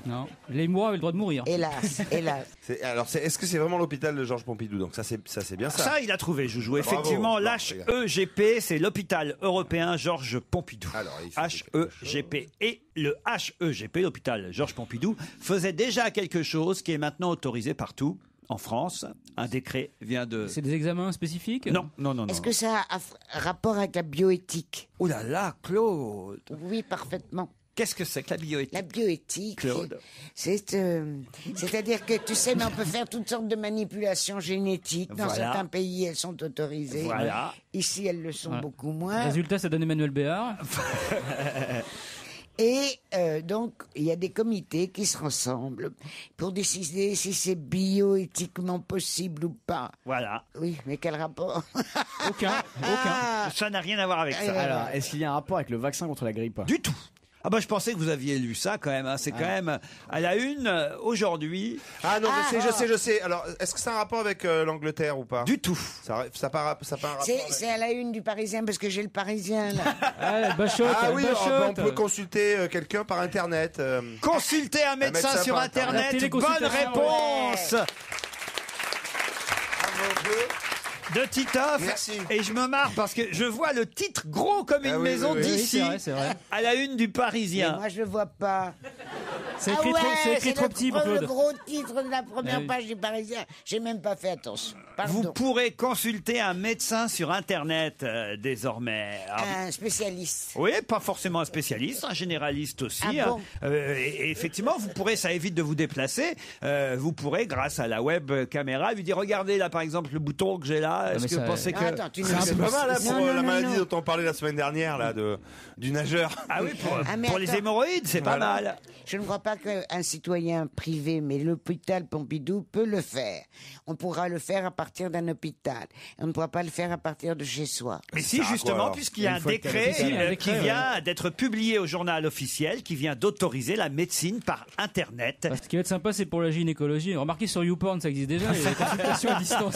Non. Les mourants avaient le droit de mourir. Hélas, hélas. Alors, est-ce que c'est vraiment l'hôpital de Georges Pompidou? Donc ça, c'est bien ça. Ça, il a trouvé, Joujou. Bravo. Effectivement, Bon, l'HEGP, c'est l'hôpital européen Georges Pompidou. Alors, il fait quelque HEGP. Et le HEGP, l'hôpital Georges Pompidou, faisait déjà quelque chose qui est maintenant autorisé partout. En France, un décret vient de... C'est des examens spécifiques? Non. Est-ce que ça a rapport avec la bioéthique? Oh là là, Claude. Oui, parfaitement. Qu'est-ce que c'est que la bioéthique? La bioéthique, Claude. c'est-à-dire que tu sais, mais on peut faire toutes sortes de manipulations génétiques. Dans Voilà. certains pays, elles sont autorisées. Voilà. Ici, elles le sont Voilà. beaucoup moins. Résultat, ça donne Emmanuel Béard. Et donc, il y a des comités qui se rassemblent pour décider si c'est bioéthiquement possible ou pas. Voilà. Oui, mais quel rapport? Aucun. Ça n'a rien à voir avec ça. Alors, est-ce qu'il y a un rapport avec le vaccin contre la grippe? Du tout. Ah bah je pensais que vous aviez lu ça quand même. Hein. C'est quand même à la une aujourd'hui. Ah non, je sais. Alors, est-ce que c'est un rapport avec l'Angleterre ou pas? Du tout. Ça pas un rapport C'est à la une du Parisien parce que j'ai le Parisien là. Ah, bachotte, Ah oui, bachotte. on peut consulter quelqu'un par Internet. Consulter un médecin médecin sur par Internet. La Bonne téléconsultation, réponse de Titoff. Merci. Et je me marre parce que je vois le titre gros comme une Ah oui, maison oui, oui. d'ici Oui, c'est vrai. à la une du Mais Parisien. moi, je le vois pas. C'est écrit trop, c'est écrit trop petit pour le Claude. gros titre de la première Ah oui. page du Parisien. J'ai même pas fait attention. Vous Pardon. pourrez consulter un médecin sur Internet désormais. Alors, Un spécialiste. oui, pas forcément un spécialiste, un généraliste aussi. Ah bon Et effectivement, vous pourrez, ça évite de vous déplacer. Vous pourrez, grâce à la web caméra, lui dire regardez là, par exemple, le bouton que j'ai là. Est-ce mais que ça- vous pensez que Ah, attends, tu nous C'est pas mal là, pour Non, non, la non, maladie non. dont on parlait la semaine dernière là, du nageur. ah oui, Ah, mais pour les attends. hémorroïdes, c'est pas Voilà. mal. Je ne crois pas qu'un citoyen privé, mais l'hôpital Pompidou peut le faire. On pourra le faire à partir d'un hôpital. On ne pourra pas le faire à partir de chez soi. Mais si, sert à quoi, justement, alors puisqu'il y a un Une fois que t'as décret l'hôpital. Un qui décret, vient d'être publié au journal officiel, qui vient d'autoriser la médecine par Internet. Ce qui va être sympa, c'est pour la gynécologie. Remarquez sur YouPorn, ça existe déjà. Il y a des consultations à distance.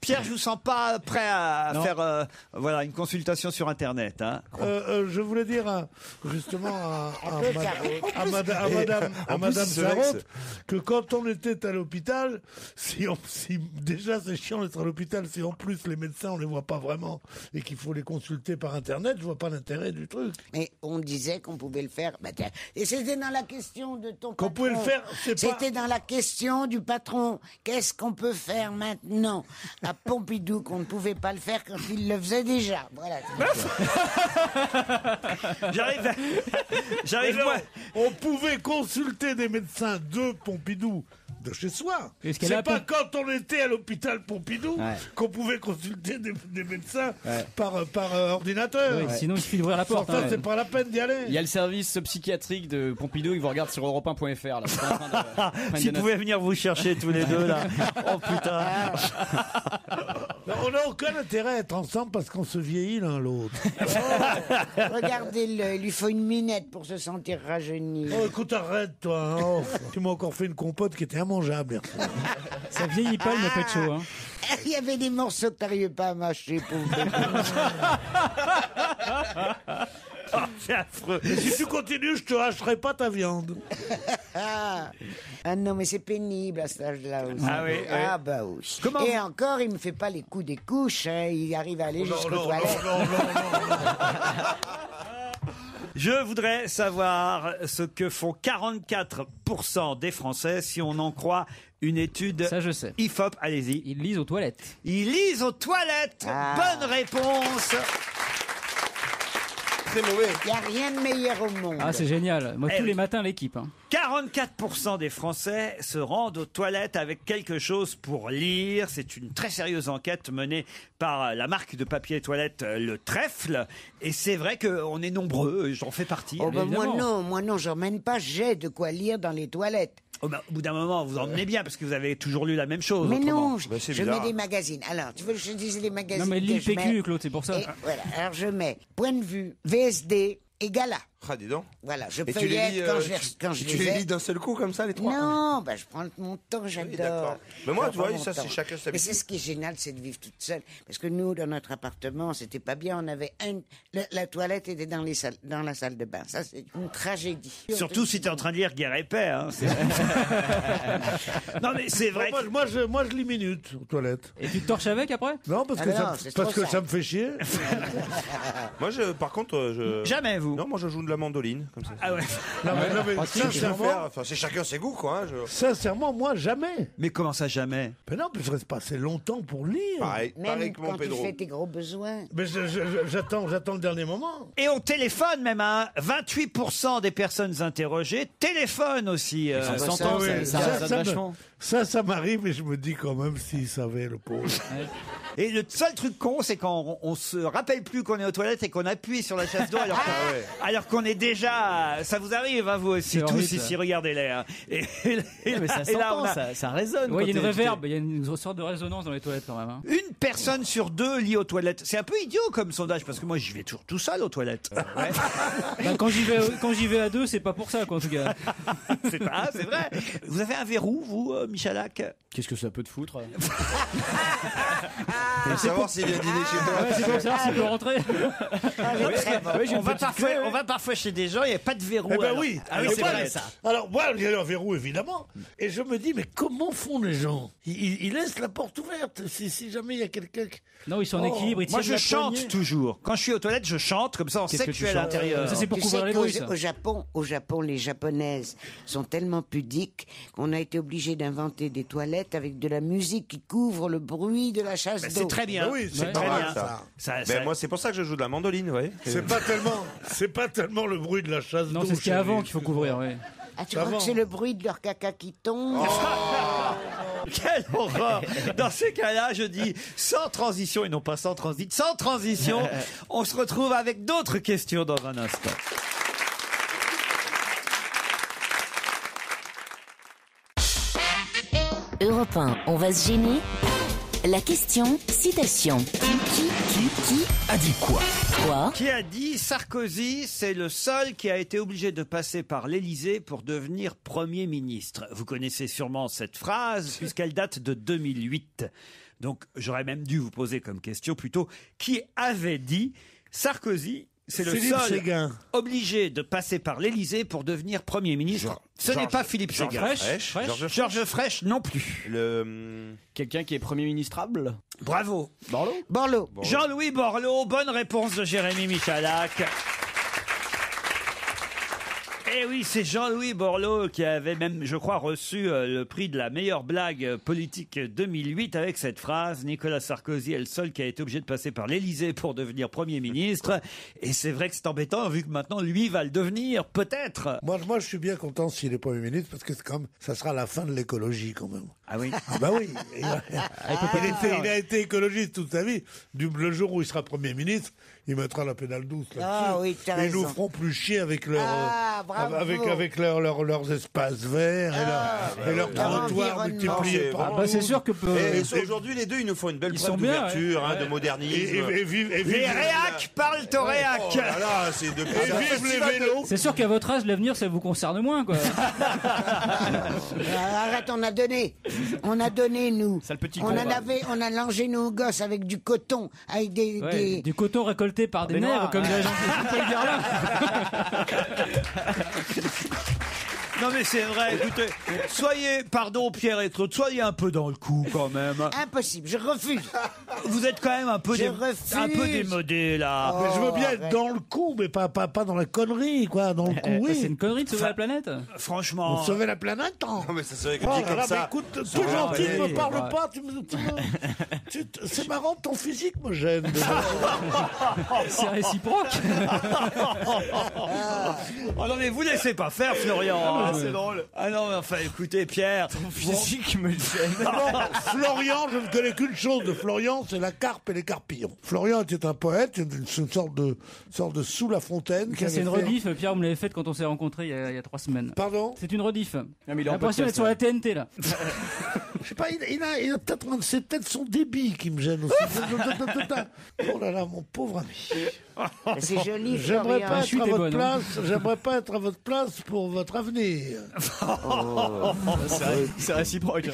Pierre, je vous sens pas prêt à Non. faire voilà, une consultation sur Internet. Hein. Je voulais dire justement à Madame Sarraute que quand on était à l'hôpital, si déjà c'est chiant d'être à l'hôpital, si en plus les médecins on les voit pas vraiment et qu'il faut les consulter par internet, je vois pas l'intérêt du truc. Mais on disait qu'on pouvait le faire. Et c'était dans la question de ton patron. Qu'on pouvait le faire, C'était dans la question du patron. Qu'est-ce qu'on peut faire maintenant à Pompidou qu'on ne pouvait pas le faire quand il le faisait déjà. Voilà. J'arrive moi. On pouvait consulter des médecins de Pompidou de chez soi. C'est pas quand on était à l'hôpital Pompidou qu'on pouvait consulter des médecins par ordinateur. Oui, sinon il suffit d'ouvrir la porte. C'est pas la peine d'y aller. Il y a le service psychiatrique de Pompidou, ils vous regardent sur europe1.fr. Si vous pouvez venir vous chercher tous les deux là. Oh putain. On n'a aucun intérêt à être ensemble parce qu'on se vieillit l'un l'autre. Regardez-le, il lui faut une minette pour se sentir rajeuni. Oh, écoute, arrête, toi. Hein. Tu m'as encore fait une compote qui était immangeable. Ça vieillit pas, le pécho. Hein. Il y avait des morceaux que t'arrivais pas à mâcher, pauvre. Oh, c'est affreux. Et si tu continues, je te hacherai pas ta viande. Ah non, mais c'est pénible à cet âge-là aussi. Ah oui, Ah bah oui. Et encore, il me fait pas les coups des couches, hein. Il arrive à aller jusqu'aux toilettes. Je voudrais savoir ce que font 44% des Français si on en croit une étude. Ça, je sais. IFOP, allez-y. Ils lisent aux toilettes. Ils lisent aux toilettes. Bonne réponse. Il n'y a rien de meilleur au monde. Ah, c'est génial. Moi, tous les matins, l'équipe. Hein. 44% des Français se rendent aux toilettes avec quelque chose pour lire. C'est une très sérieuse enquête menée par la marque de papier toilette Le Trèfle. Et c'est vrai qu'on est nombreux, j'en fais partie. Oh ben moi non, j'emmène pas, j'ai de quoi lire dans les toilettes. Oh ben, au bout d'un moment, vous emmenez bien parce que vous avez toujours lu la même chose. Mais autrement. non, je mets des magazines. Alors, tu veux que je te dise les magazines? Non, mais lis le que je PQ, mets Claude, c'est pour ça. Et voilà, alors je mets Point de vue, VSD et Gala. Ah, dis donc. Voilà, je Et feuillette quand je tu les lis d'un seul coup comme ça, les trois? Non, bah, je prends mon temps, j'adore. d'accord. Mais moi, tu vois, ça, c'est chacun sa Mais vie. c'est ce qui est génial, c'est de vivre toute seule. Parce que nous, dans notre appartement, c'était pas bien. On avait la toilette était dans la salle de bain. Ça, c'est une tragédie. Surtout si tu es en train de lire Guerre et Paix. Hein, non, mais c'est vrai. Moi, je lis minutes aux toilettes. Et tu te torches avec après? Non, parce que ça me fait chier. Moi, par contre, Jamais, vous. Non, moi, je joue de la mandoline, comme ça. Ah ouais. Non, mais sincèrement, c'est chacun ses goûts, quoi. Sincèrement, moi, jamais. Mais comment ça, jamais? Mais non, je reste pas assez longtemps pour lire. Pareil Même que mon quand tu Pedro. fais tes gros besoins. Mais j'attends le dernier moment. Et on téléphone même, hein. 28% des personnes interrogées téléphonent aussi. Ça s'entend, ça résonne vachement. Ça m'arrive et je me dis quand même s'il savait, le pauvre. Et le seul truc con, c'est quand on se rappelle plus qu'on est aux toilettes et qu'on appuie sur la chasse d'eau alors qu'on est déjà... Ça vous arrive, hein, vous aussi, tous ici, regardez-les. Hein. Mais ça s'entend, ça résonne. Oui, il y a une réverb, il y a une sorte de résonance dans les toilettes quand même. Hein. Une personne sur deux lit aux toilettes. C'est un peu idiot comme sondage, parce que moi, j'y vais toujours tout seul aux toilettes. Ouais. Bah, quand j'y vais à deux, c'est pas pour ça, quoi, en tout cas. C'est vrai. Vous avez un verrou, vous, Michalak? Qu'est-ce que ça peut te foutre? Pour savoir s'il vient dîner chez toi. C'est pour savoir s'il peut rentrer. On va parfois chez des gens, il n'y a pas de verrou. Eh ben alors. oui, c'est vrai ça. Alors moi, il y a un verrou évidemment, et je me dis mais comment font les gens? Ils laissent la porte ouverte si jamais il y a quelqu'un. Non, ils sont en équilibre. Ils Moi, tiennent je la chante poignée. toujours. Quand je suis aux toilettes, je chante, comme ça on sait que tu es à l'intérieur. Ça, c'est pour Tu couvrir sais les bruits, ça. Au Japon, les Japonaises sont tellement pudiques qu'on a été obligé d'inventer des toilettes avec de la musique qui couvre le bruit de la chasse d'eau. C'est très bien. Oui, c'est très bien. Ça. Moi, c'est pour ça que je joue de la mandoline, ouais. C'est pas tellement le bruit de la chasse d'eau. Non, c'est ce qu'il y a avant qu'il faut couvrir, oui. Ah, tu crois que c'est le bruit de leur caca qui tombe? Quelle horreur! Dans ces cas-là, je dis sans transition et non pas sans transit, sans transition, on se retrouve avec d'autres questions dans un instant. Europe 1, on va se gêner. La question, citation. Qui a dit quoi? Quoi? Qui a dit Sarkozy, c'est le seul qui a été obligé de passer par l'Élysée pour devenir Premier ministre. Vous connaissez sûrement cette phrase puisqu'elle date de 2008. Donc j'aurais même dû vous poser comme question plutôt qui avait dit Sarkozy, C'est le Philippe seul Séguin. obligé de passer par l'Élysée pour devenir Premier ministre. Ce n'est pas Philippe Séguin. Georges Frêche non plus. Quelqu'un qui est Premier ministrable. Bravo. Borloo. Jean-Louis Borloo, bonne réponse de Jérémy Michalak. Eh oui, c'est Jean-Louis Borloo qui avait même, je crois, reçu le prix de la meilleure blague politique 2008 avec cette phrase: Nicolas Sarkozy est le seul qui a été obligé de passer par l'Élysée pour devenir Premier ministre. Et c'est vrai que c'est embêtant vu que maintenant lui va le devenir, peut-être. Moi, je suis bien content s'il est Premier ministre parce que c'est comme ça sera la fin de l'écologie quand même. Ah oui. Ah bah oui. Il a été écologiste toute sa vie. Le jour où il sera Premier ministre, il mettra la pédale douce là-dessus. Ah oui, t'as et ils nous raison. feront plus chier avec leur, bravo. avec leurs espaces verts et leurs trottoirs multipliés par c'est sûr que aujourd'hui les deux ils nous font une belle preuve sont bien, d'ouverture, de modernisme. Et vive Les réacs parlent au réac. Oh là là, c'est depuis et vive les vélos. C'est sûr qu'à votre âge, l'avenir, ça vous concerne moins, quoi. Arrête, on a donné nous. Ça, le petit On con, en va. avait, on a langé nos gosses avec du coton, avec des... Du coton récolté par des nègres, noirs, comme dirait Jean-Paul Garlin. Non mais c'est vrai, écoutez, soyez, pardon Pierre et Claude, soyez un peu dans le coup quand même. Impossible, je refuse. Vous êtes quand même un peu, refuse. un peu démodé là. Mais je veux bien arrête. être dans le coup, mais pas dans la connerie, quoi. Dans le coup, oui. C'est une connerie de sauver la planète. Franchement. Pour sauver la planète, hein. Non mais ça serait Oh dit là comme là, ça. mais écoute, tout gentil, ne me parle pas. C'est marrant, ton physique me gêne. C'est réciproque. Oh non mais vous laissez pas faire Florian. c'est drôle. Ah non mais enfin écoutez Pierre. Physique me gêne. Florian, je ne connais qu'une chose de Florian, c'est la carpe et les carpillons. Florian était un poète, une sorte de sous la fontaine. C'est une rediff, Pierre, vous me l'avez faite quand on s'est rencontrés il y a 3 semaines. Pardon? C'est une rediff. mais il est J'ai en l'impression d'être podcast, sur la TNT, là. Je sais pas, il a peut-être, c'est peut-être son débit qui me gêne aussi. Oh là là, mon pauvre ami. C'est joli, J'aimerais Florian. pas chute être à est votre bonne, hein. place. J'aimerais pas être à votre place pour votre avenir. C'est réciproque.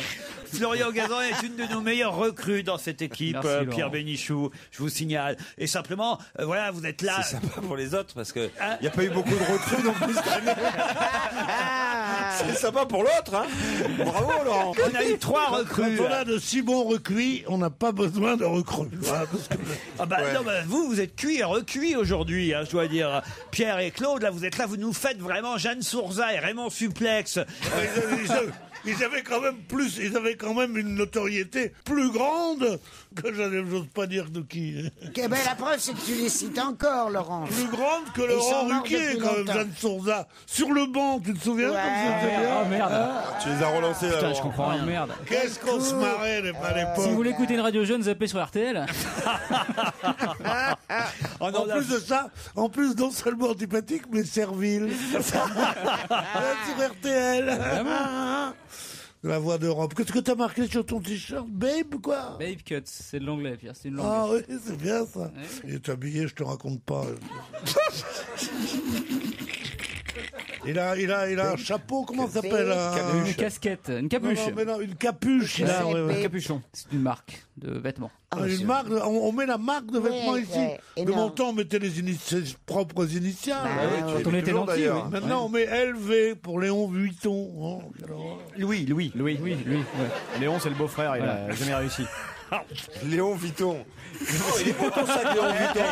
Florian Gazan est une de nos meilleures recrues dans cette équipe, Merci, Laurent. Pierre Bénichou, je vous signale. Et simplement, voilà, vous êtes là. C'est sympa pour les autres parce que il n'y a pas eu beaucoup de recrues non plus cette année. C'est sympa pour l'autre, hein. Bravo Laurent. On a eu 3 recrues. Quand on a de si bons recuits, on n'a pas besoin de recrues. Voilà, parce que- Ah bah, non, bah, vous êtes cuits et recuits aujourd'hui, hein, je dois dire. Pierre et Claude, là, vous êtes là, vous nous faites vraiment Jeanne Sourza et Raymond Suplex. Ils avaient quand même une notoriété plus grande que j'ose pas dire de qui. Eh ben, la preuve, c'est que tu les cites encore, Laurent. Plus grande que Ils sont Laurent morts Ruquier, depuis quand même, longtemps. Jeanne Sourza. Sur le banc, tu te souviens Ouais. comme c'était bien Oh merde. Tu les as relancés Putain, là. je comprends rien. Merde. Qu'est-ce qu'on se marrait à l'époque. Si vous voulez écouter une radio jeune, zappez sur RTL. Oh non, En là, plus de ça, non seulement antipathique, mais servile. Sur RTL. La voix d'Europe. Qu'est-ce que t'as marqué sur ton t-shirt, babe, quoi? Babe Cuts, c'est de l'anglais, Pierre, c'est une langue. Ah oui, c'est bien ça. Il est habillé, je te raconte pas. Il a un chapeau, comment ça s'appelle? Une casquette, une capuche. Non, une capuche. Il a, ouais, ouais. Un capuchon. C'est une marque de vêtements. Une marque, on met la marque de vêtements Ouais, ici. ouais. Et De non. mon temps, on mettait ses propres initiales. Quand on était toujours, nantis, d'ailleurs. oui. Maintenant, on met LV pour Léon Vuitton. Oh, quelle horreur. Louis. Oui, lui, ouais. Léon, c'est le beau-frère, il a jamais réussi. Léon Vuitton. Oh, il est beau ton sac Léon Vuitton.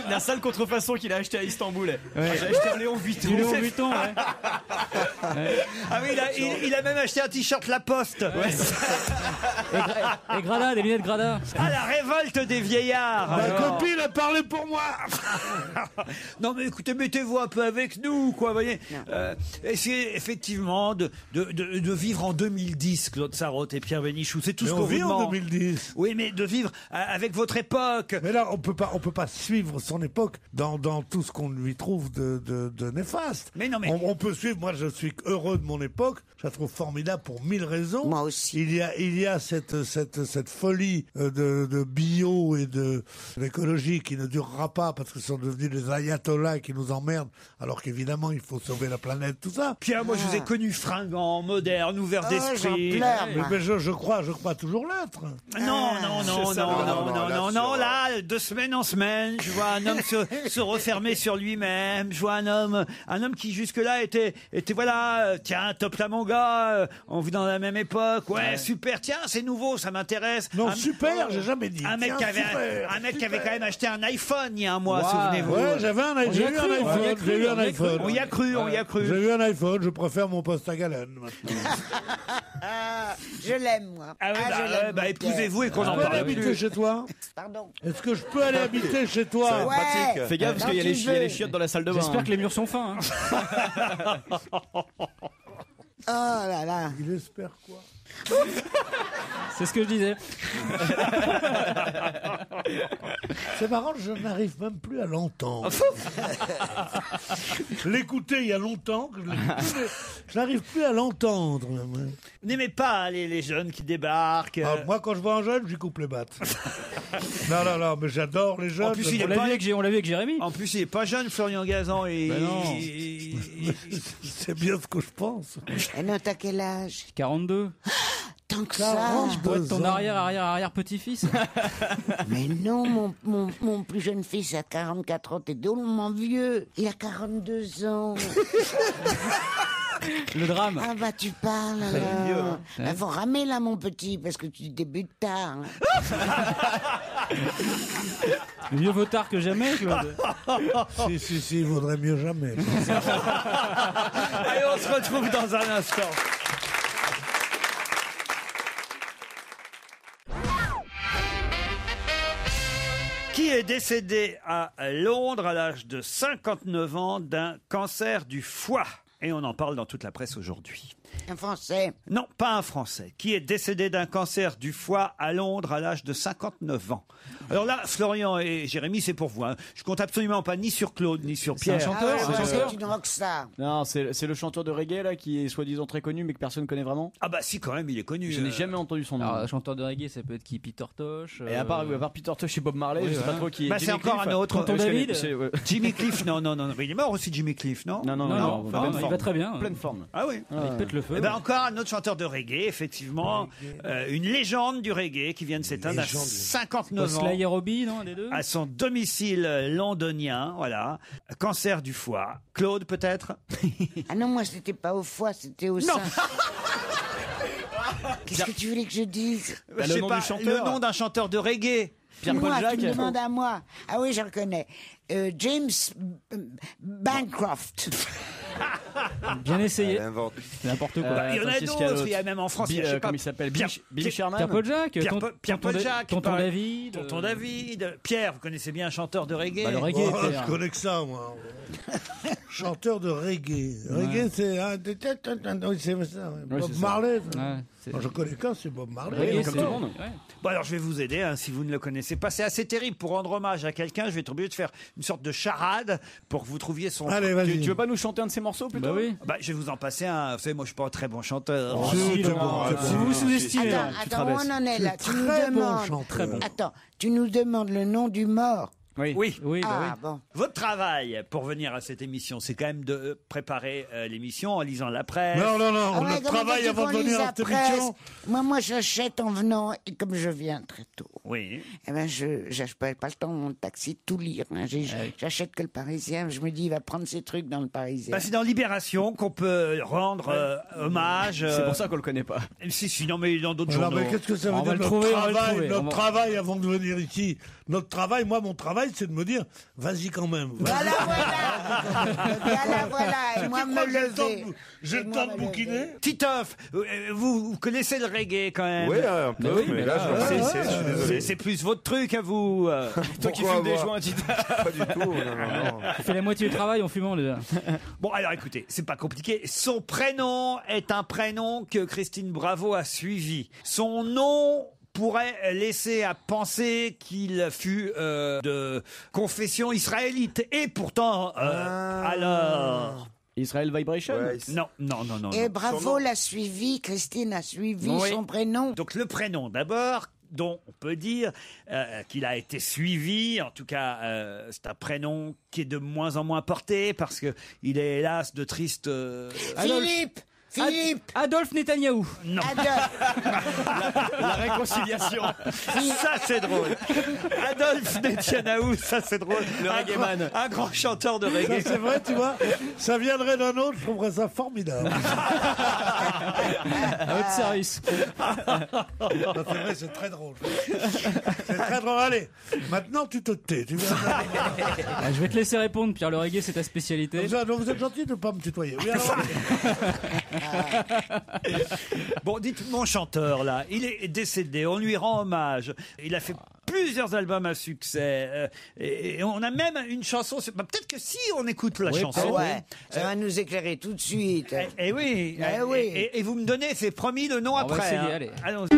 Et la seule contrefaçon qu'il a acheté à Istanbul. J'ai acheté un Léon Vuitton. Du Léon Vuitton, ouais. Ah oui, il a même acheté un t-shirt La Poste. Et Grada, des lunettes Grada. Ah, la révolte des vieillards. Ma Alors. copine a parlé pour moi. Non mais écoutez, mettez-vous un peu avec nous, quoi, voyez. Essayez effectivement de vivre en 2010, Claude Sarraute et Pierre Bénichou. C'est tout Mais ce on qu'on vous vit en demande. 2010. Oui, mais de vivre avec votre époque. Mais là, on peut pas suivre son époque dans tout ce qu'on lui trouve de néfaste. Mais non, mais- On peut suivre. Moi, je suis heureux de mon époque. Je la trouve formidable pour 1000 raisons. Moi aussi. Il y a cette folie de bio et d'écologie qui ne durera pas parce que ce sont devenus des ayatollahs qui nous emmerdent. Alors qu'évidemment, il faut sauver la planète, tout ça. Pierre, moi, je vous ai connu fringant, moderne, ouvert Oh, d'esprit. j'en pleure, moi. Mais je crois toujours l'être. Non, non, là, là, de semaine en semaine, je vois un homme se refermer sur lui-même, je vois un homme qui jusque-là était voilà, tiens, top là mon gars, on vit dans la même époque, ouais, super, tiens, c'est nouveau, ça m'intéresse. Non, super, j'ai jamais dit. Un mec qui avait quand même acheté un iPhone il y a un mois, souvenez-vous. Ouais, j'ai eu un iPhone. On y a cru. J'ai eu un iPhone, je préfère mon poste à galène maintenant. Je l'aime, moi. épousez-vous et qu'on en parle. parle habiter plus. chez toi? Pardon. Est-ce que je peux aller habiter chez toi? Ouais. Fais gaffe parce qu'il y a les chiottes dans la salle de bain. J'espère que les murs sont fins. Oh là là. Il espère quoi? C'est ce que je disais. C'est marrant, je n'arrive même plus à l'entendre. Je l'écoutais il y a longtemps, que je l'écoutais, mais je n'arrive plus à l'entendre. Vous n'aimez pas les jeunes qui débarquent Moi, quand je vois un jeune, je lui coupe les battes. non, mais j'adore les jeunes. En plus, On l'a vu avec Jérémy. En plus, il est pas jeune, Florian Gazan. non. C'est bien ce que je pense. Et non, t'as quel âge? 42. Tant que ça. Je pourrais être ton arrière petit-fils. Mais non, mon plus jeune fils a 44 ans, t'es drôlement vieux. Il a 42 ans. Le drame. Ah bah tu parles alors. Faut ramer là mon petit, parce que tu débutes tard. Mieux vaut tard que jamais, Claude. Si, il vaudrait mieux jamais. Allez, on se retrouve dans un instant. Qui est décédé à Londres à l'âge de 59 ans d'un cancer du foie? Et on en parle dans toute la presse aujourd'hui. Un Français? Non, pas un Français. Qui est décédé d'un cancer du foie à Londres à l'âge de 59 ans. Alors là, Florian et Jérémy, c'est pour vous. Je compte absolument pas ni sur Claude, ni sur Pierre. C'est un chanteur, C'est une rockstar. Non, c'est le chanteur de reggae là qui est soi-disant très connu mais que personne connaît vraiment. Ah bah si, quand même, il est connu. Je n'ai jamais entendu son nom. Alors, chanteur de reggae, ça peut être qui? Peter Tosh. Et à part Peter Tosh et Bob Marley, je sais pas trop qui est. Bah, c'est encore un autre. Tonton David. Jimmy Cliff, non. Il est mort aussi, Jimmy Cliff, non? Non, il va très bien. Pleine forme. Ah oui. Il pète le feu. Eh ben encore un autre chanteur de reggae, effectivement. Une légende du reggae qui vient de s'éteindre à 59 ans. Sly et Robbie, non, des deux? À son domicile londonien, voilà. Cancer du foie. Claude, peut-être? Ah non, moi c'était pas au foie, c'était au sein. Qu'est-ce que tu voulais que je dise? Je sais pas, le nom d'un chanteur de reggae. Pierre-Paul Jacques. Tu me demandes à moi. Ah oui, je reconnais. James Bancroft. Bien essayé. N'importe Il quoi. y en a d'autres, il y a même en France. Comment il s'appelle? Billy Sherman. Pierre-Paul Jacques. Pierre-Paul Jacques. Tonton David. Tonton David. Pierre, vous connaissez bien un chanteur de reggae? Le reggae. Je connais que ça, moi. Chanteur de reggae. Reggae, c'est... Oui, c'est ça. Bob Marley. Je connais qu'un, c'est Bob Marley. Comme tout le monde. Bon, alors je vais vous aider, si vous ne le connaissez pas. C'est assez terrible. Pour rendre hommage à quelqu'un, je vais être obligé de faire une sorte de charade pour que vous trouviez son... Allez, vas-y. Tu veux pas nous chanter un de ces morceaux plutôt? Bah oui. Je vais vous en passer un. Vous savez, moi, je suis pas un très bon chanteur. Si vous vous sous-estimez. Attends, où on en est là? Tu nous demandes. Très bon. Attends, tu nous demandes le nom du mort. Oui. Ah bon. Votre travail pour venir à cette émission, c'est quand même de préparer l'émission en lisant la presse. Non, Ah ouais, le travail avant de venir à cette émission. Moi, j'achète en venant, et comme je viens très tôt, Oui. eh ben, je n'ai pas le temps, mon taxi, de tout lire. Hein. J'achète que le Parisien. Je me dis, il va prendre ses trucs dans le Parisien. C'est dans Libération qu'on peut rendre hommage. C'est pour ça qu'on le connaît pas. Si, non, mais dans d'autres Alors, journaux. mais qu'est-ce que ça veut dire notre travail avant de venir ici? Notre travail, mon travail, c'est de me dire, vas-y quand même. Voilà. Et moi, me lever. J'ai le temps de bouquiner. Titoff, vous connaissez le reggae quand même. Oui, un peu, mais là, je suis désolé. C'est plus votre truc à vous. Toi qui fumes des joints, Titoff. Pas du tout, non. Tu fais la moitié du travail en fumant déjà. Bon, alors écoutez, c'est pas compliqué. Son prénom est un prénom que Christine Bravo a suivi. Son nom pourrait laisser à penser qu'il fut de confession israélite. Et pourtant, alors... Israel Vibration. Non. Et Bravo l'a suivi, Christine a suivi son prénom. Donc le prénom d'abord, dont on peut dire qu'il a été suivi. En tout cas, c'est un prénom qui est de moins en moins porté parce que il est hélas de triste... Philippe. Philippe. Adolphe Netanyahou. Non. La réconciliation. Ça, c'est drôle. Adolphe Netanyahou, ça, c'est drôle. Le reggaeman. Un grand chanteur de Ça, reggae. c'est vrai, tu vois. Ça viendrait d'un autre, je trouverais ça formidable. À votre service. Ça, c'est vrai, c'est très drôle. C'est très drôle. Allez, maintenant tu te tais. Tu viens Je vais te laisser répondre, Pierre. Le reggae, c'est ta spécialité. vous êtes gentil de ne pas me tutoyer. Oui, alors, Bon, dites, mon chanteur, là, il est décédé, on lui rend hommage. Il a fait plusieurs albums à succès. Et on a même une chanson. Peut-être que si on écoute la chanson. Ouais, ça va nous éclairer tout de suite. Eh oui. Eh oui. Et vous me donnez, c'est promis, le nom On va après. essayer, hein. allez. Allons-y.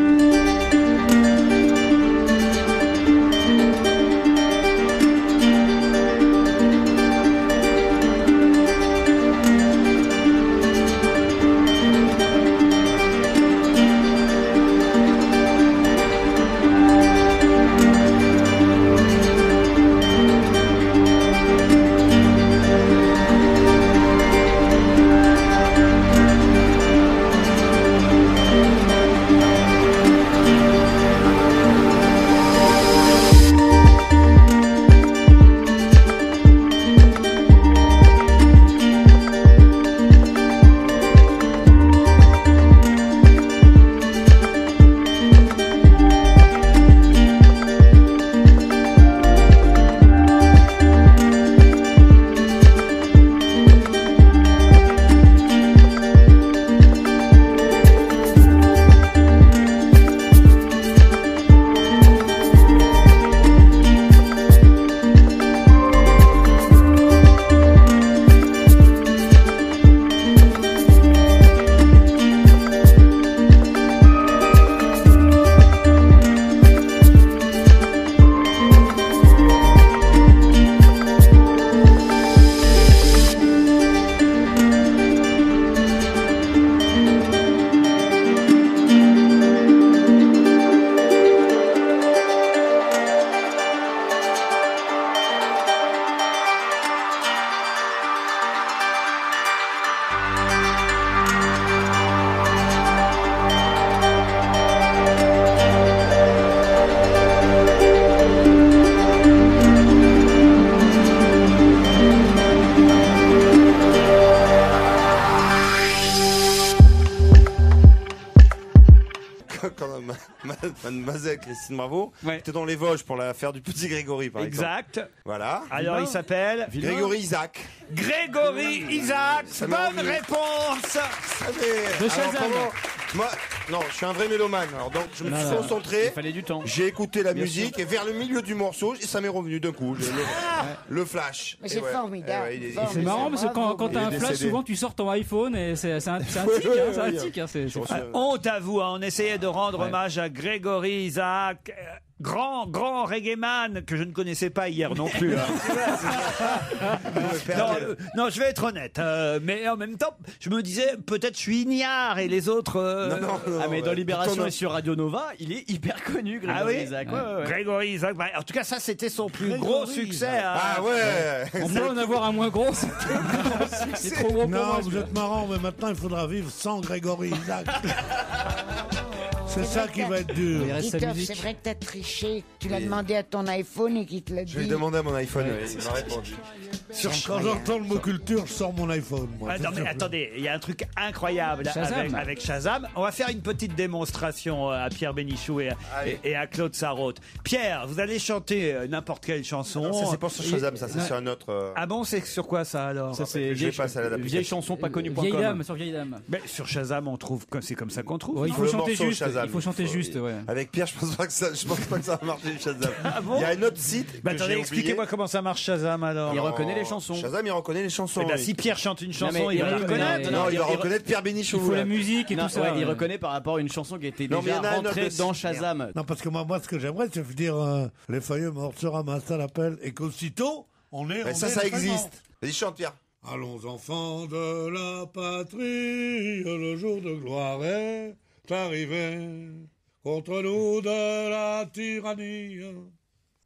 Mademoiselle Christine Bravo était dans les Vosges pour l'affaire du petit Grégory, par exemple. Exact. Voilà. Alors, il s'appelle Grégory Isaac. Grégory Isaac. Bonne réponse. De Shazam. Moi, non, je suis un vrai mélomane. Alors, donc, je me suis concentré. Il fallait du temps. J'ai écouté la musique et vers le milieu du morceau, ça m'est revenu d'un coup. Le flash. Mais c'est formidable. C'est marrant parce que quand t'as un flash, souvent tu sors ton iPhone et c'est un tic. C'est un tic. Honte à vous, on essayait de rendre hommage à Grégory Isaac. Grand reggaeman que je ne connaissais pas hier non plus. Non, je vais être honnête. Mais en même temps, je me disais, peut-être je suis ignare et les autres... Ah mais dans Libération et sur Radio Nova, il est hyper connu, Grégory Isaac. Ouais. Grégory Isaac. En tout cas, ça, c'était son plus gros succès. Ah ouais. On peut en avoir un moins gros. C'est trop gros pour moi. Non, vous êtes marrant, mais maintenant il faudra vivre sans Grégory Isaac. C'est ça qui va être dur. Titoff, c'est vrai que t'as triché. Tu l'as demandé à ton iPhone et qu'il te l'a dit. Je lui ai demandé à mon iPhone, il m'a répondu. Quand j'entends le mot culture, je sors mon iPhone. Moi, non mais attendez, il y a un truc incroyable avec Shazam. On va faire une petite démonstration à Pierre Bénichou et à Claude Sarraute. Pierre, vous allez chanter n'importe quelle chanson. Non, ça c'est pas sur Shazam, ça c'est sur un autre. Ah bon, c'est sur quoi ça alors? Ça c'est vieille chanson pas connue. Vieille dame, sur vieille dame. Mais sur Shazam, on trouve que c'est comme ça qu'on trouve. Ouais, il faut chanter juste. Il faut chanter juste, ouais. Avec Pierre, je pense pas que ça va marcher Shazam. Ah bon? Il y a un autre site. Attendez, expliquez-moi comment ça marche Shazam alors. Il reconnaît les chansons. Shazam, il reconnaît les chansons. Si Pierre chante une chanson, il va la reconnaître. Non, il va reconnaître Pierre Bénichou. Il faut la musique et tout ça. Il reconnaît par rapport à une chanson qui était déjà rentrée dans Shazam. Non, parce que moi, ce que j'aimerais, c'est dire les feuilles mortes se ramassent à l'appel et qu'aussitôt, on est. Mais ça existe. Vas-y, chante, Pierre. Allons, enfants de la patrie, le jour de gloire est arrivé. Contre nous de la tyrannie,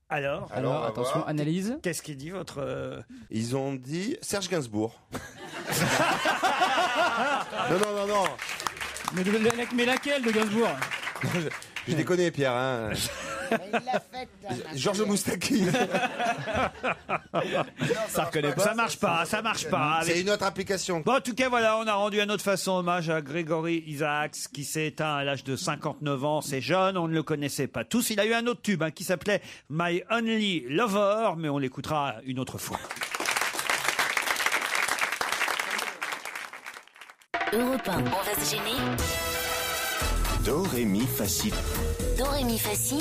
Alors, Alors, on va attention, voir. analyse. qu'est-ce qu'il dit votre... Ils ont dit Serge Gainsbourg. Non. Mais laquelle de Gainsbourg? Je déconne, Pierre. Hein. Mais il l'a fait. Georges Moustaki. Ça reconnaît pas. Ça marche pas. C'est une autre application. Bon, en tout cas, voilà, on a rendu à notre façon hommage à Grégory Isaacs, qui s'est éteint à l'âge de 59 ans. C'est jeune, on ne le connaissait pas tous. Il a eu un autre tube qui s'appelait My Only Lover, mais on l'écoutera une autre fois. Europe 1, on va se gêner. Do, ré, mi, fa, si. Do, ré, mi, fa, si.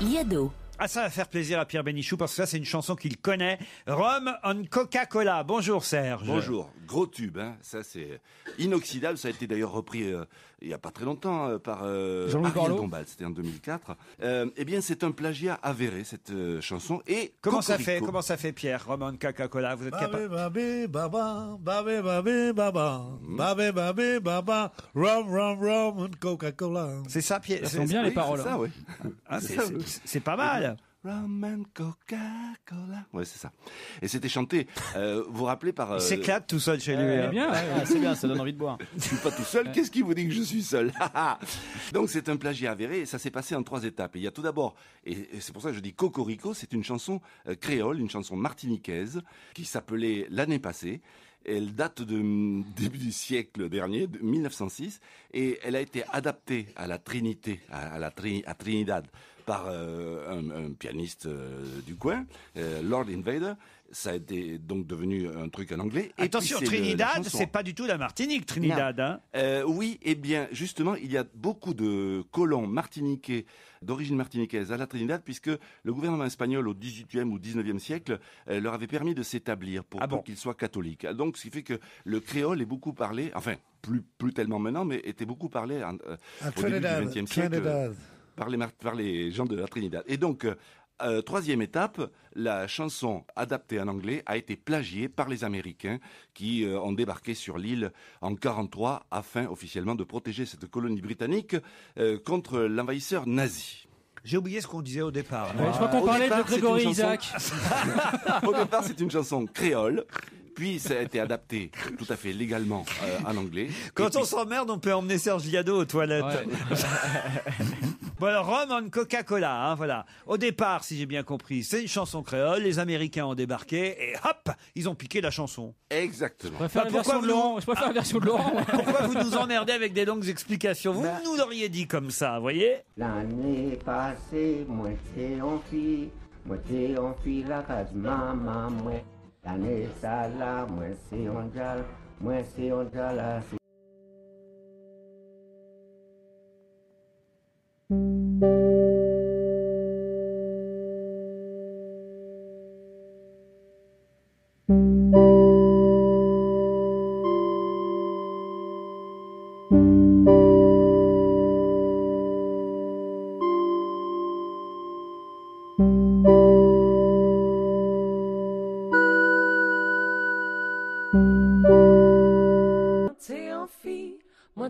Liado. Ah, ça va faire plaisir à Pierre Bénichou, parce que ça, c'est une chanson qu'il connaît. Rum on Coca-Cola. Bonjour, Serge. Bonjour. Gros tube, hein. Ça c'est inoxydable. Ça a été d'ailleurs repris il n'y a pas très longtemps par Jean-Louis Ariel Borloo. Dombal. C'était en 2004. Eh bien, c'est un plagiat avéré, cette chanson. Et Comment ça fait, Pierre, Rum on Coca-Cola? Vous êtes capable? Babé, baba, babé, babé, baba, babé, babé, baba, rum, and Coca-Cola. C'est ça, Pierre? Ça sent bien les Oui, paroles. c'est ça, oui. C'est pas mal. Rum and Coca-Cola. Ouais, c'est ça. Et c'était chanté, vous vous rappelez par... Il s'éclate tout seul chez lui. Elle est hein. bien, C'est bien, ça donne envie de boire. Je suis pas tout seul. Qu'est-ce qui vous dit que je suis seul? Donc c'est un plagiat avéré et ça s'est passé en 3 étapes. Et il y a tout d'abord, et c'est pour ça que je dis Cocorico, c'est une chanson créole, une chanson martiniquaise qui s'appelait L'année passée. Elle date de début du siècle dernier, de 1906, et elle a été adaptée à la Trinité, à Trinidad, par un pianiste du coin, Lord Invader. Ça a été donc devenu un truc en anglais. Et Attention, puis, c'est la Trinidad, chanson. c'est pas du tout la Martinique, Trinidad. Hein. Oui, eh bien, justement, il y a beaucoup de colons martiniquais, d'origine martiniquaise à la Trinidad, puisque le gouvernement espagnol au XVIIIe ou XIXe siècle leur avait permis de s'établir pour qu'ils soient catholiques. Donc, ce qui fait que le créole est beaucoup parlé, enfin, plus tellement maintenant, mais était beaucoup parlé au début du XXe siècle par les gens de la Trinidad. Et donc, troisième étape, la chanson adaptée en anglais a été plagiée par les Américains qui ont débarqué sur l'île en 1943 afin officiellement de protéger cette colonie britannique contre l'envahisseur nazi. J'ai oublié ce qu'on disait au départ. Je crois qu'on parlait de Grégory Isaac. Au départ, c'est une chanson créole. Puis ça a été adapté tout à fait légalement en anglais. Quand on s'emmerde, on peut emmener Serge Liado aux toilettes. Ouais. Bon alors, Rum on Coca-Cola, voilà. Au départ, si j'ai bien compris, c'est une chanson créole. Les Américains ont débarqué et hop, ils ont piqué la chanson. Exactement. Je préfère la version de Laurent. Pourquoi vous nous emmerdez avec des longues explications? Vous nous l'auriez dit comme ça, vous voyez? L'année passée, moi t'ai en fille la case maman, moi. L'année ça là, moi c'est on jal là.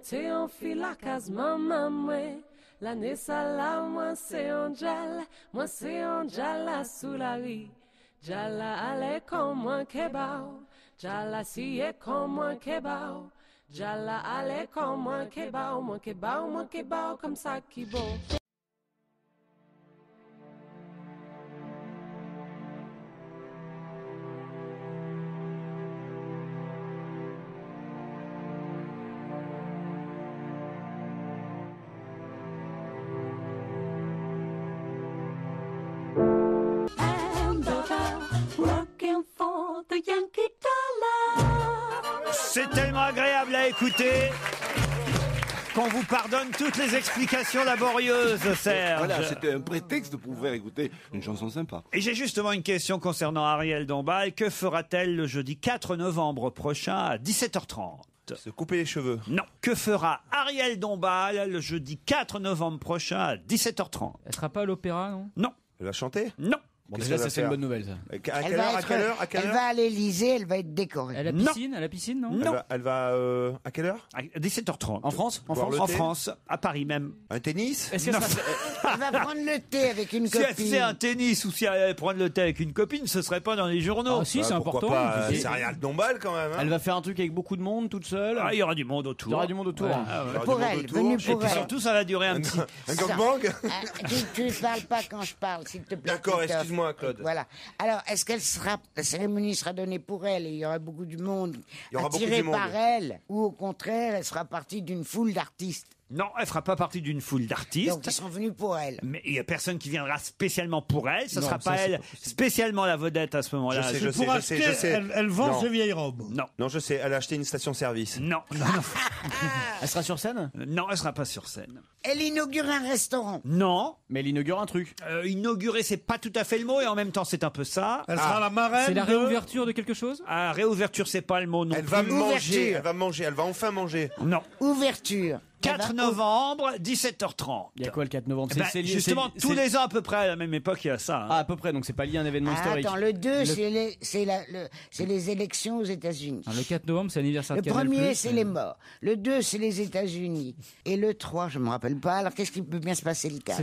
T'es en fille la case maman moi. L'année ça là, moi c'est un jal là sous la riz. Jala ale comme moi kebao, jala siye comme moi kebao. Jala ale comme moi kebao comme ça qui bon. C'est tellement agréable à écouter qu'on vous pardonne toutes les explications laborieuses, Serge. Voilà, c'était un prétexte pour pouvoir écouter une chanson sympa. Et j'ai justement une question concernant Ariel Dombal. Que fera-t-elle le jeudi 4 novembre prochain à 17h30 ? Se couper les cheveux. Non. Que fera Ariel Dombal le jeudi 4 novembre prochain à 17h30 Elle sera pas à l'opéra, non? Non. Elle va chanter? Non. Bon, Qu'est-ce déjà, qu'elle va ça c'est une faire bonne nouvelle, ça. À quelle heure, à quelle heure, à quelle Elle heure va à l'Élysée, elle va être décorée. À la piscine, non Elle va à quelle heure À 17h30. En France En France, à Paris même. Un tennis Est-ce que Non. Elle va prendre le thé avec une Si elle copine. faisait un tennis ou si elle allait prendre le thé avec une copine, ce serait pas dans les journaux. Ah si, c'est pourquoi important. pas, Et- c'est rien de dombal quand même. Elle va faire un truc avec beaucoup de monde, toute seule. Ah, il y aura du monde Il autour. y aura du monde autour. Ouais. Ah, ouais. Pour elle, venue Et pour puis elle. surtout, ça va durer un petit. Un gangbang Tu ne parles pas quand je parle, s'il te plaît. D'accord, Christophe. excuse-moi, Claude. Voilà. Alors, est-ce qu'elle sera, la cérémonie sera donnée pour elle et il y aura beaucoup du monde Il y aura beaucoup attiré du monde. par elle, ou au contraire, elle sera partie d'une foule d'artistes? Non, elle fera pas partie d'une foule Donc, d'artistes. ils sont venus pour elle. Mais il y a personne qui viendra spécialement pour elle. Ce Non, sera ça, pas c'est elle pas possible. spécialement la vedette à ce moment-là. Je sais, C'est pour acheter, je sais. elle vend Non. ses vieilles robes. Non, Non, je sais, elle a acheté une station-service. non, Elle sera sur scène non, elle sera pas sur scène. Elle inaugure un restaurant. Non, Mais elle inaugure un truc. inaugurer, c'est pas tout à fait le mot et en même temps c'est un peu ça. Elle sera la marraine. C'est la de- réouverture de quelque chose Ah, réouverture, c'est pas le mot non Elle plus. va Ouverture. manger, elle va enfin manger. Non. Ouverture. 4 Elle va- novembre, 17h30. Il y a quoi le 4 novembre Eh ben, C'est lié- justement, c'est- tous c'est- les ans à peu près à la même époque, il y a ça. hein. Ah, à peu près, donc c'est pas lié à un événement Ah, historique. attends, le 2, c'est les élections aux États-Unis. Le 4 novembre, c'est l'anniversaire Le de Canal+. premier, c'est les morts. Le 2, c'est les États-Unis. Et le 3, je me rappelle pas. Alors, qu'est-ce qui peut bien se passer le 4?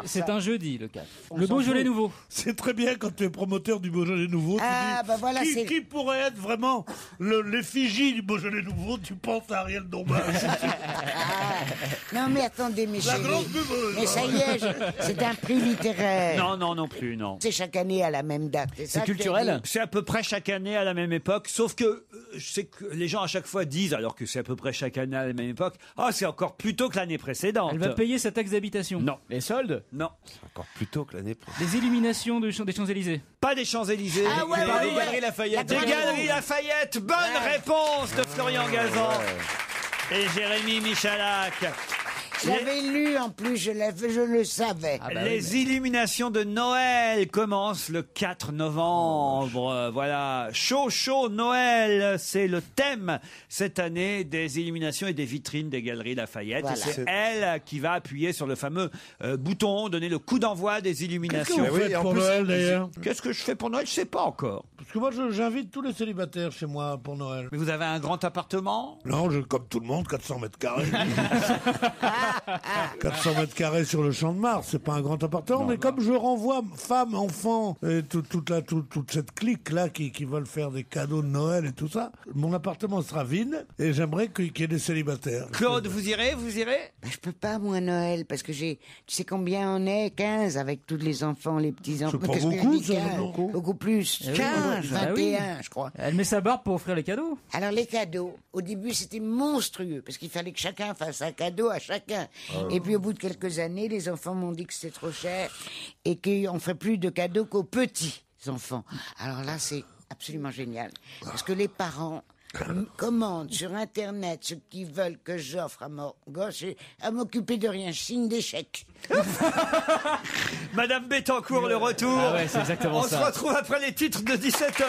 C'est un jeudi, le 4. On Le s'en Beaujolais fout. nouveau. C'est très bien quand tu es promoteur du Beaujolais nouveau. tu Ah, dis, bah voilà, c'est- qui pourrait être vraiment l'effigie du Beaujolais nouveau? Tu penses à Ariel Dombal. Non, mais attendez, mes La chéris. grande buveuse. Mais ça y est, c'est un prix littéraire. Non, non, non plus, non. C'est chaque année à la même date. ça que je te dis. C'est à peu près chaque année à la même époque, sauf que je sais que les gens à chaque fois disent, alors que c'est à peu près chaque année à la même époque, ah, c'est encore plus tôt que l'année précédente. Elle va payer sa taxe d'habitation. Non. Les soldes Non. Encore plus tôt que l'année prochaine. Les illuminations des Champs-Élysées. Pas des Champs-Élysées. Ah ouais, des, ouais, des ouais. Galeries Lafayette. Des La Galeries Lafayette. Bonne réponse de Florian Gazan et Jérémy Michalak. Je l'avais lu en plus, je le savais. Les illuminations de Noël commencent le 4 novembre. Voilà. Chaud, chaud, Noël. C'est le thème cette année des illuminations et des vitrines des Galeries Lafayette. Voilà. Et c'est elle qui va appuyer sur le fameux bouton, donner le coup d'envoi des illuminations. Qu'est-ce que vous faites pour Noël, d'ailleurs? Qu'est-ce que je fais pour Noël? Je sais pas encore. Parce que moi, j'invite tous les célibataires chez moi pour Noël. Mais vous avez un grand appartement? Non, comme tout le monde, 400 mètres carrés. 400 mètres carrés sur le champ de Mars, c'est pas un grand appartement, mais comme je renvoie femmes, enfants, et toute cette clique-là qui veulent faire des cadeaux de Noël et tout ça, mon appartement sera vide et j'aimerais qu'il y ait des célibataires. Claude, vous irez? Ben, je peux pas, moi, Noël, parce que tu sais combien on est? 15 avec tous les enfants, les petits-enfants. C'est pas Qu'est-ce que je beaucoup, dis, ça, 15? c'est beaucoup. Beaucoup plus. Eh oui, 15, bah oui. 21, je crois. Elle met sa barbe pour offrir les cadeaux. Alors, les cadeaux, au début, c'était monstrueux, parce qu'il fallait que chacun fasse un cadeau à chacun. Et puis, au bout de quelques années, les enfants m'ont dit que c'était trop cher et qu'on ferait plus de cadeaux qu'aux petits enfants. Alors là, c'est absolument génial. Parce que les parents commandent sur Internet ce qu'ils veulent que j'offre à mon gosse et à m'occuper de rien. Je signe des chèques. Madame Bettencourt, le retour. Ah ouais, c'est exactement On ça. se retrouve après les titres de 17h.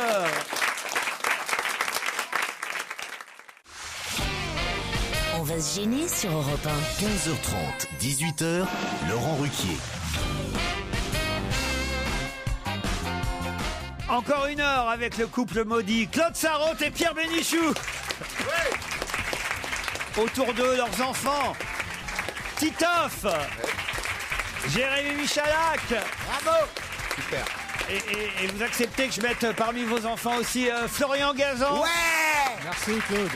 On va se gêner sur Europe 1. 15h30, 18h, Laurent Ruquier. Encore une heure avec le couple maudit Claude Sarraute et Pierre Bénichou. Autour d'eux, leurs enfants. Titoff. Jérémy Michalak. Bravo. Super. Et vous acceptez que je mette parmi vos enfants aussi Florian Gazan? Ouais. Merci, Claude.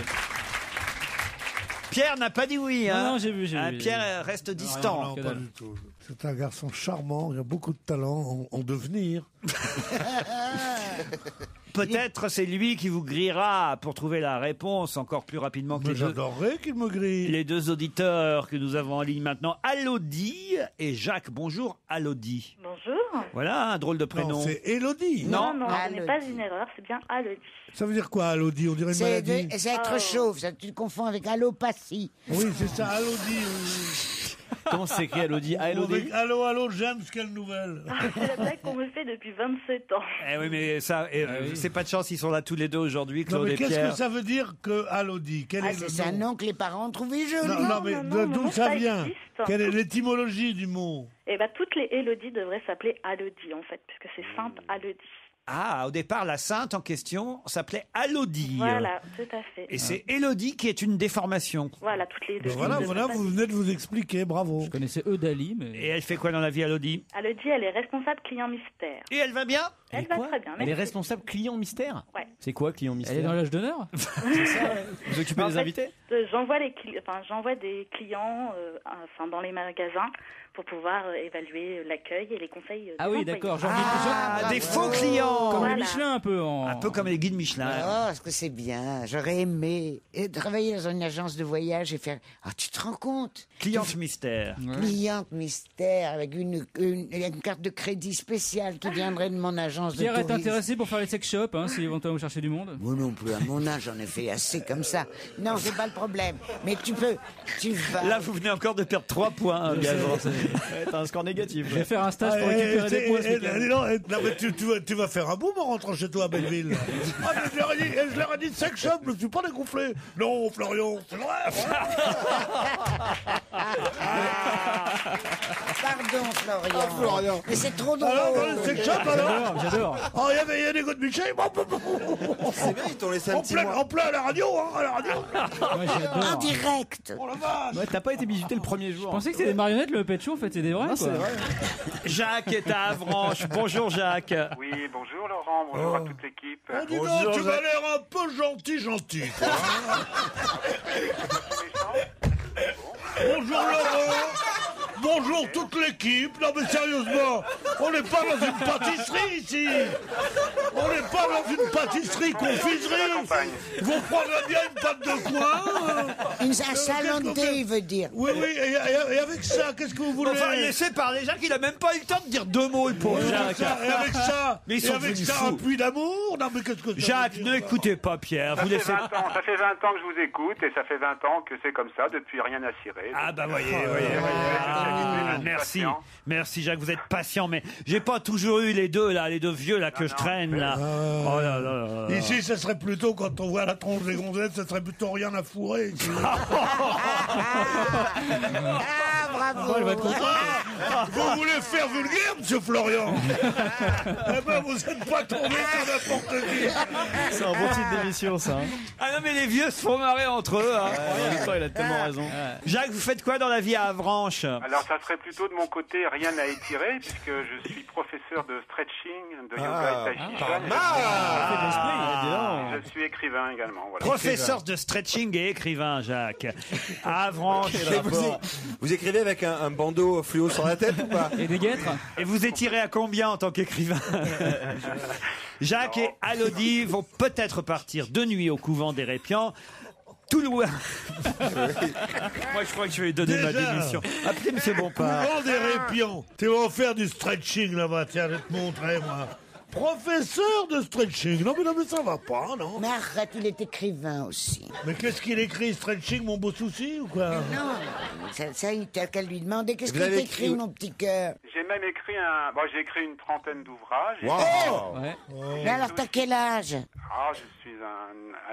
Pierre n'a pas dit oui. Hein. Non, j'ai vu. Pierre reste distant. Non, pas du tout. C'est un garçon charmant, il a beaucoup de talent en devenir. Peut-être c'est lui qui vous grillera pour trouver la réponse encore plus rapidement que Mais les deux, j'adorerais qu'il me grille. les deux auditeurs que nous avons en ligne maintenant. Alodie et Jacques. Bonjour Alodie. Bonjour. Voilà un drôle de prénom. Non, c'est Élodie. Non, ce Alodie. n'est pas une erreur, c'est bien Alodie. Ça veut dire quoi, Élodie? On dirait une C'est maladie. être chauve, ça, tu te confonds avec allopathie. Oui, c'est ça, Élodie. Comment ça s'écrit Elodie? Elodie. Allô, allô, James, quelle nouvelle? C'est la blague qu'on me fait depuis 27 ans. Eh oui, mais ça, c'est pas de chance, ils sont là tous les deux aujourd'hui, Non, Claude mais et qu'est-ce Pierre. que ça veut dire que Elodie? Quel est le C'est un nom? nom que les parents ont trouvé joli. Non, mais d'où ça vient? Quelle est l'étymologie du mot? Et bah, toutes les Élodie devraient s'appeler Alodie, en fait, puisque c'est Sainte Alodie. Ah, au départ, la sainte en question s'appelait Alodie. Voilà, tout à fait. Et c'est Élodie qui est une déformation. Voilà, toutes les Élodie. Voilà, vous venez de vous expliquer, bravo. Je connaissais Eudali, mais... Et elle fait quoi dans la vie, Alodie? Alodie, elle est responsable client mystère. Et elle va bien? Elle va très bien. Elle est merci. responsable client mystère? Ouais. C'est quoi client mystère? Elle est dans l'âge d'honneur? C'est ça, ouais. Vous occupez En des fait, invités? J'envoie des clients dans les magasins pour pouvoir évaluer l'accueil et les conseils. Des Ah oui, employés. d'accord. Des faux clients. Comme Voilà. les Michelin un peu. Un peu comme les guides Michelin. Oh, est-ce que c'est bien? J'aurais aimé travailler dans une agence de voyage et faire. Ah, tu te rends compte? Cliente mystère. Cliente mystère avec une carte de crédit spéciale qui viendrait de mon agence de Pierre est tourisme. intéressé pour faire les sex shops, hein, si éventuellement vous cherchez du monde. Moi non plus, à mon âge, j'en ai fait assez comme ça. Non, c'est pas le problème. Mais tu vas. Là, vous venez encore de perdre 3 points, Gazan. T'as un score négatif. Je vais faire un stage pour récupérer des points. ce week-end. Non, mais tu vas faire un boom en rentrant chez toi à Belleville. Ah, mais je leur ai dit sex shop, je ne suis pas dégonflé. Non, Florian, c'est vrai. Pardon, Florian. Ah, Florian. Mais c'est trop drôle. Alors, dans le sex shop, alors J'adore. Oh, il y a des gars de Michel. C'est bien, ils t'ont laissé un petit mois. En plein à la radio, hein, à la radio. Ouais, j'adore. En direct. Oh la vache. Ouais, t'as pas été visité le premier jour. Je pensais que c'était des marionnettes, le Pet Show, en fait, c'est des vrais, Ah, c'est quoi. vrai. Jacques est à Avranches. Bonjour, Jacques. Oui, bonjour Laurent, bonjour à toute l'équipe. Oh, dis donc, tu m'as l'air un peu gentil. Quoi, hein. Bonjour Laurent. Bonjour toute l'équipe. Non mais sérieusement, on n'est pas dans une pâtisserie ici. On n'est pas dans une pâtisserie confiserie. Vous prendrez bien une pâte de coin. Un salon de thé, il veut dire. Oui, et avec ça, qu'est-ce que vous voulez? Enfin, laissez parler Jacques, il a même pas eu le temps de dire 2 mots, le pauvre Jacques. Et avec ça, Mais ils sont et avec devenus ça un fous. puits d'amour? Non mais qu'est-ce que ça Jacques, veut ne dire, écoutez pas Pierre. Ça Vous fait laissez... 20 ans que je vous écoute et ça fait 20 ans que c'est comme ça, depuis rien à cirer. Ah bah voyez. Merci Jacques, vous êtes patient, mais j'ai pas toujours eu les deux vieux là que je traîne là. Oh là là là là. Ici, ce serait plutôt, quand on voit la tronche des gonzesses, ce serait plutôt rien à fourrer. Ici. Ah, bravo. Elle va être contente. Vous voulez faire vulgaire, monsieur Florian? Eh ben, vous n'êtes pas tombé sur n'importe qui. C'est un bon titre d'émission, ça. Hein. Ah non mais les vieux se font marrer entre eux. Hein. Victor, il a tellement raison. Jacques, vous faites quoi dans la vie à Avranches? Alors ça serait plutôt de mon côté rien à étirer puisque je suis professeur de stretching, de yoga et tai chi chuan. Je suis écrivain également. Voilà. Professeur de stretching et écrivain, Jacques. À Avranches. Vous écrivez avec un bandeau fluo sur la tête ou pas? Et des guêtres. Et vous étirez à combien en tant qu'écrivain? Jacques et Alodie vont peut-être partir de nuit au couvent des Répians. Tout loin. Moi, je crois que je vais lui donner ma Déjà. démission. Appelez Monsieur Bompard. Couvent des Répions. Tu vas faire du stretching là-bas. Tiens, je vais te montrer, moi. Professeur de stretching. Non, mais ça va pas, non? Mais arrête, il est écrivain aussi. Mais qu'est-ce qu'il écrit? Stretching, mon beau souci, ou quoi? Non, ça il t'a qu'à lui demander. Qu'est-ce Vous qu'il avez t'écrit, écrit- mon petit cœur? J'ai même écrit j'ai écrit une trentaine d'ouvrages. Ouais. Mais alors, t'as quel âge? Ah, je suis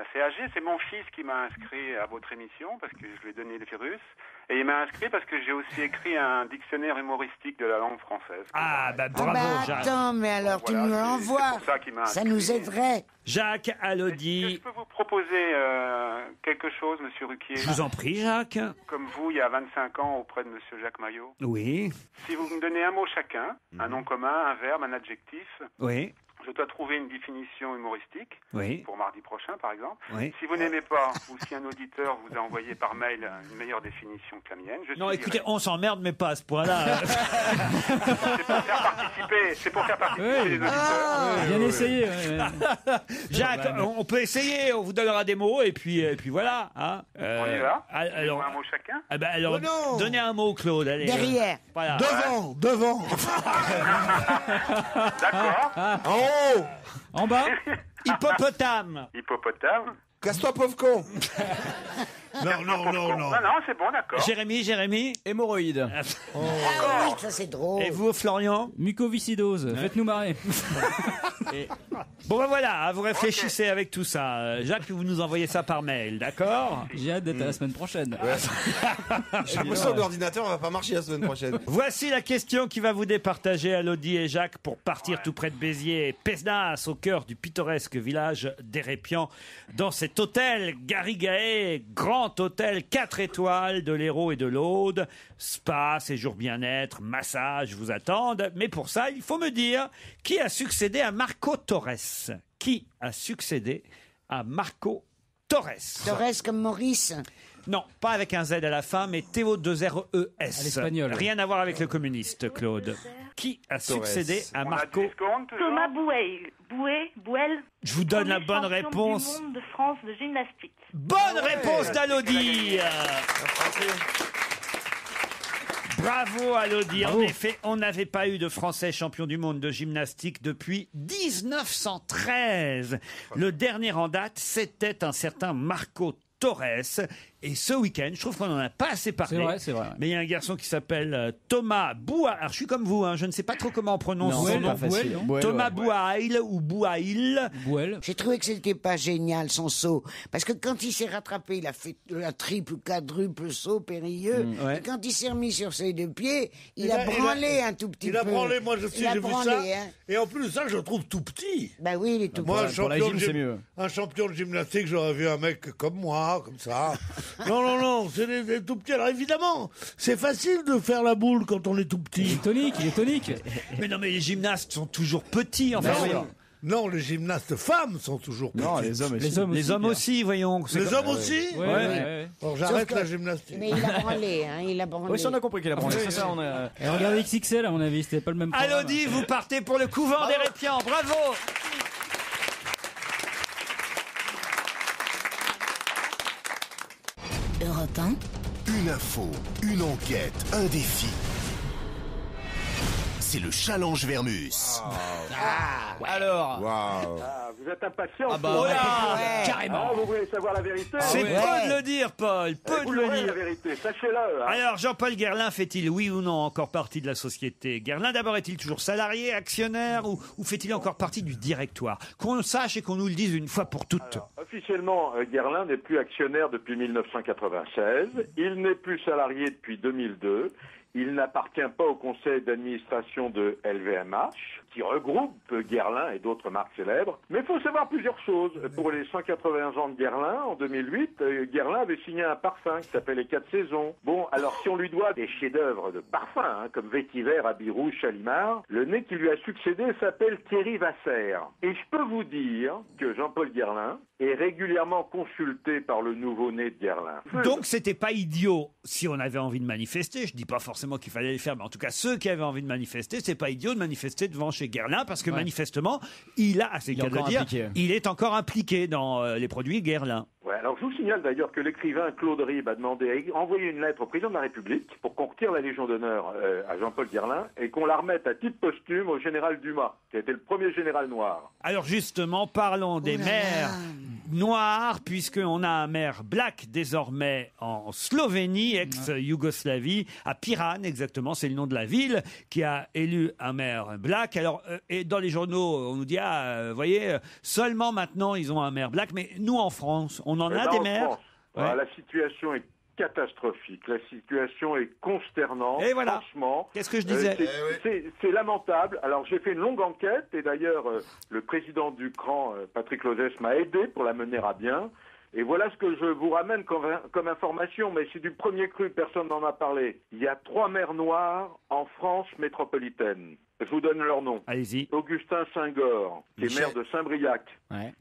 assez âgé. C'est mon fils qui m'a inscrit à votre émission parce que je lui ai donné le virus. Et il m'a inscrit parce que j'ai aussi écrit un dictionnaire humoristique de la langue française. Ah, bah Ah bravo, bah Jacques. attends, mais alors tu Voilà, nous c'est l'envoies. pour ça qu'il m'a Ça inscrit. nous aiderait. Jacques, Est-ce que Alodie. je peux vous proposer quelque chose, monsieur Ruquier? Je vous en prie, Jacques. Comme vous, il y a 25 ans, auprès de monsieur Jacques Maillot. Oui, Si vous me donnez un mot chacun, un nom commun, un verbe, un adjectif, oui, je dois trouver une définition humoristique. oui. Pour mardi prochain, par exemple. Oui. Si vous n'aimez pas, ou si un auditeur vous a envoyé par mail une meilleure définition que la mienne, je Non, suis écoutez, direct. on s'emmerde, mais pas à ce point-là. C'est pour faire participer les auditeurs. Bien essayé. ouais. Jacques, on peut essayer, on vous donnera des mots, et puis voilà. Hein. On y va. Alors, Un mot chacun. ah ben alors, Oh non. donnez un mot, Claude. Allez, Derrière. voilà. Devant. D'accord. En haut. En bas. Hippopotame. Hippopotame. Casse-toi, pauvre con. Non, c'est bon, d'accord. Jérémy Hémorroïdes. Ah oui, ça c'est drôle. Et vous, Florian? Mucoviscidose. Faites-nous marrer. Bon ben voilà, vous réfléchissez avec tout ça. Jacques, vous nous envoyez ça par mail, d'accord? J'ai hâte d'être à la semaine prochaine. J'ai l'impression que l'ordinateur va pas marcher la semaine prochaine. Voici la question qui va vous départager, Elodie et Jacques, pour partir tout près de Béziers et Pézenas, au cœur du pittoresque village d'Hérépian, dans cet hôtel Garigae, grand hôtel 4 étoiles de l'Hérault et de l'Aude. Spa, séjour bien-être, massage vous attendent. Mais pour ça, il faut me dire qui a succédé à Marco Torres. Qui a succédé à Marco Torres? Torres comme Maurice? Non, pas avec un Z à la fin, mais T-O-2-R-E-S. À l'espagnol. Rien à voir avec le communiste, Claude. Qui a succédé à Marco? Thomas Bouel. Je vous donne la bonne Premier réponse. champion du monde de France de gymnastique. Bonne réponse d'Elodie. Bravo Elodie. En effet, on n'avait pas eu de Français champion du monde de gymnastique depuis 1913. Le dernier en date, c'était un certain Marco Torres. Et ce week-end, je trouve qu'on n'en a pas assez parlé. C'est vrai. Mais il y a un garçon qui s'appelle Thomas Bouail. Alors je suis comme vous, je ne sais pas trop comment on prononce son nom. Thomas Bouail ou Bouail. J'ai trouvé que c'était pas génial son saut. Parce que quand il s'est rattrapé, il a fait un triple ou quadruple saut périlleux. Et quand il s'est remis sur ses deux pieds, il a branlé un tout petit peu. Il a branlé, moi j'ai vu ça. Hein. Et en plus de ça, je le trouve tout petit. Ben oui, il est tout petit. Moi, pour la gym, c'est mieux. Un champion de gymnastique, j'aurais vu un mec comme moi, comme ça. Non, c'est des tout petits. Alors évidemment, c'est facile de faire la boule quand on est tout petit. Il est tonique. Mais non, mais les gymnastes sont toujours petits, enfin. Non, les gymnastes femmes sont toujours petits. Non, les hommes aussi. Les hommes aussi, voyons. Les hommes aussi? Ouais. Alors j'arrête la gymnastique. Mais il a branlé, il a branlé. Oui, ça on a compris qu'il a branlé. C'est ça, on a... Et regardez XXL, à mon avis, c'était pas le même programme. Elodie, vous partez pour le couvent d'Hérépian. Bravo. Europe 1. Une info, une enquête, un défi. C'est le challenge Vermus. Alors. Vous êtes impatient? Carrément. Vous voulez savoir la vérité? C'est peu de le dire, Paul. Peu Vous de le l'aurez, dire. la vérité, sachez-le. Alors, Jean-Paul Guerlain fait-il, oui ou non, encore partie de la société Guerlain? D'abord, est-il toujours salarié, actionnaire, ou fait-il encore partie du directoire? Qu'on le sache et qu'on nous le dise une fois pour toutes. Alors, officiellement, Guerlain n'est plus actionnaire depuis 1996. Il n'est plus salarié depuis 2002. Il n'appartient pas au conseil d'administration de LVMH, qui regroupe Guerlain et d'autres marques célèbres. Mais il faut savoir plusieurs choses. Pour les 180 ans de Guerlain, en 2008, Guerlain avait signé un parfum qui s'appelle Les 4 Saisons. Bon, alors si on lui doit des chefs-d'œuvre de parfum, comme Vétiver, Habit Rouge, Chalimard, le nez qui lui a succédé s'appelle Thierry Vasser. Et je peux vous dire que Jean-Paul Guerlain est régulièrement consulté par le nouveau-né de Guerlain. Donc, c'était pas idiot si on avait envie de manifester. Je dis pas forcément qu'il fallait le faire, mais en tout cas, ceux qui avaient envie de manifester, c'est pas idiot de manifester devant chez Guerlain, parce que manifestement, il a, c'est le cas de le dire, il est encore impliqué dans les produits Guerlain. Ouais, alors je vous signale d'ailleurs que l'écrivain Claude Ribes a demandé à envoyer une lettre au président de la République pour qu'on retire la Légion d'honneur à Jean-Paul Guerlain et qu'on la remette à titre posthume au général Dumas, qui a été le premier général noir. Alors justement, parlons des maires noirs, puisqu'on a un maire black désormais en Slovénie, ex-Yougoslavie, à Piran exactement, c'est le nom de la ville, qui a élu un maire black. Alors, et dans les journaux, on nous dit, voyez, seulement maintenant ils ont un maire black, mais nous en France, on en a des maires. La situation est catastrophique. La situation est consternante. Et voilà. Franchement. Qu'est-ce que je disais c'est lamentable. Alors j'ai fait une longue enquête et d'ailleurs le président du CRAN, Patrick Lozès, m'a aidé pour la mener à bien. Et voilà ce que je vous ramène comme information, mais c'est du premier cru, personne n'en a parlé. Il y a 3 maires noirs en France métropolitaine. Je vous donne leur nom. Allez-y. Augustin Senghor, qui est maire de Saint-Briac.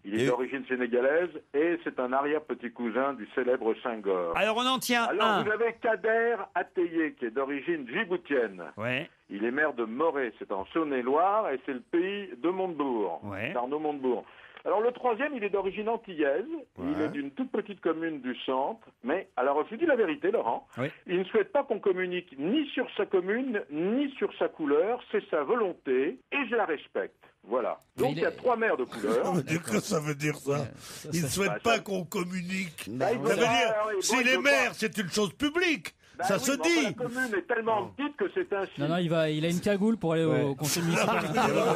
Il est d'origine sénégalaise et c'est un arrière-petit cousin du célèbre Senghor. Alors on en tient un. Vous avez Kader Ateye, qui est d'origine djiboutienne. Il est maire de Morée, c'est en Saône-et-Loire et c'est le pays de Montebourg. D'Arnaud Montebourg. Alors le troisième, il est d'origine antillaise. Il est d'une toute petite commune du centre. Mais, alors je vous dis la vérité, Laurent, il ne souhaite pas qu'on communique ni sur sa commune, ni sur sa couleur. C'est sa volonté et je la respecte. Voilà. Donc il y a 3 maires de couleur. Ça veut dire que ça veut dire ça. Il ne souhaite pas qu'on communique. Bah, ça veut dire, si les maires, c'est une chose publique. Bah ça oui, se mais enfin, dit. la commune est tellement petite que c'est ainsi. Non, il a une cagoule pour aller au conseil municipal.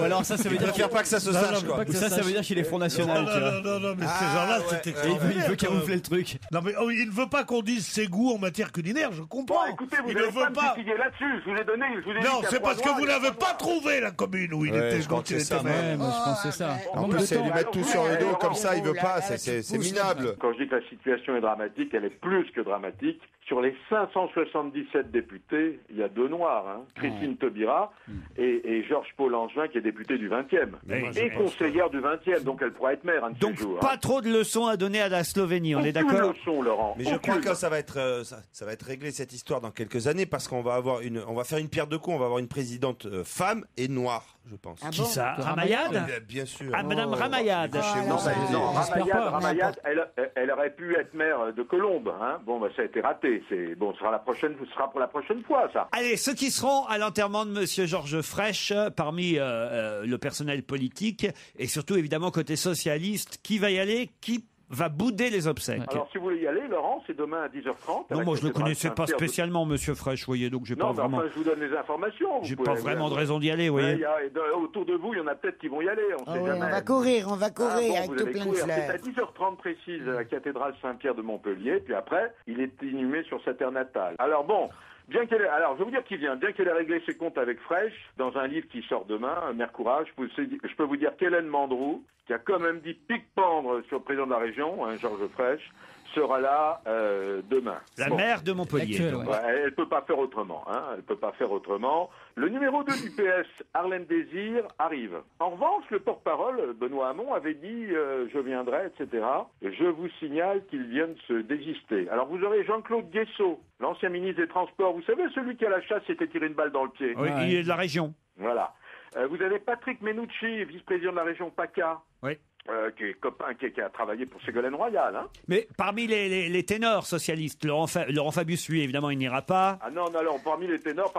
Ou alors ça veut dire préfère pas que ça se sache, quoi. Ça veut dire qu'il est Front National. Non, mais ces gens-là, c'est extraordinaire. Il veut camoufler le truc. Non, mais il ne veut pas qu'on dise ses goûts en matière culinaire, je comprends. Bon, écoutez, vous il n'avez ne veut pas me titiller là-dessus. Je vous ai donné. Non, c'est parce que vous n'avez pas trouvé la commune où il était. Je crois que c'est ça. Moi, je pense que c'est ça. En plus, c'est lui mettre tout sur le dos comme ça, il veut pas. C'est minable. Quand je dis que la situation est dramatique, elle est plus que dramatique. Sur les 577 députés, il y a 2 Noirs, hein. Christine Taubira et Georges Paul Angevin, qui est député du 20e. Et conseillère du 20e, donc elle pourra être maire un de ces jours. Pas trop de leçons à donner à la Slovénie, on est d'accord? Leçons, Laurent. Mais je crois que ça va être réglé cette histoire dans quelques années parce qu'on va faire une pierre de coups, on va avoir une présidente femme et noire, je pense. Qui ça? Ramayad? Bien sûr. Ah, Madame Ramayad. Non, Ramayad, elle aurait pu être maire de Colombes, hein. Bon, bah, ça a été raté. Ce sera pour la prochaine fois, ça. Allez, ceux qui seront à l'enterrement de Monsieur Georges Frêche, parmi le personnel politique, et surtout, évidemment, côté socialiste, qui va y aller? Qui va bouder les obsèques? Alors, si vous voulez y aller, Laurent, c'est demain à 10h30. Non, moi, je le connaissais pas spécialement, Monsieur Frêche, vous voyez, donc j'ai pas vraiment... Non, enfin, je vous donne les informations. J'ai pas vraiment de raison d'y aller, vous voyez. Autour de vous, il y en a peut-être qui vont y aller, on sait jamais. On va courir avec tout plein de fleurs. C'est à 10h30 précise à la cathédrale Saint-Pierre de Montpellier, puis après, il est inhumé sur sa terre natale. Alors bon... Alors, je vais vous dire qui vient. Bien qu'elle ait réglé ses comptes avec Frêche, dans un livre qui sort demain, Mère Courage, je peux vous dire qu'Hélène Mandroux, qui a quand même dit pique-pendre sur le président de la région, Georges Frêche, sera là demain. La maire de Montpellier. Elle peut pas faire autrement. Elle peut pas faire autrement. Le numéro 2 du PS, Harlem Désir, arrive. En revanche, le porte-parole, Benoît Hamon, avait dit je viendrai, etc. Je vous signale qu'il vient de se désister. Alors vous aurez Jean-Claude Guessot, l'ancien ministre des Transports. Vous savez, celui qui à la chasse s'était tiré une balle dans le pied. Oui, il est de la région. Voilà. Vous avez Patrick Menucci, vice-président de la région PACA. Oui. Qui est copain, qui a travaillé pour Ségolène Royal. Hein. Mais parmi les ténors socialistes, Laurent Fabius, lui, évidemment, il n'ira pas. Ah non, alors, parmi les ténors,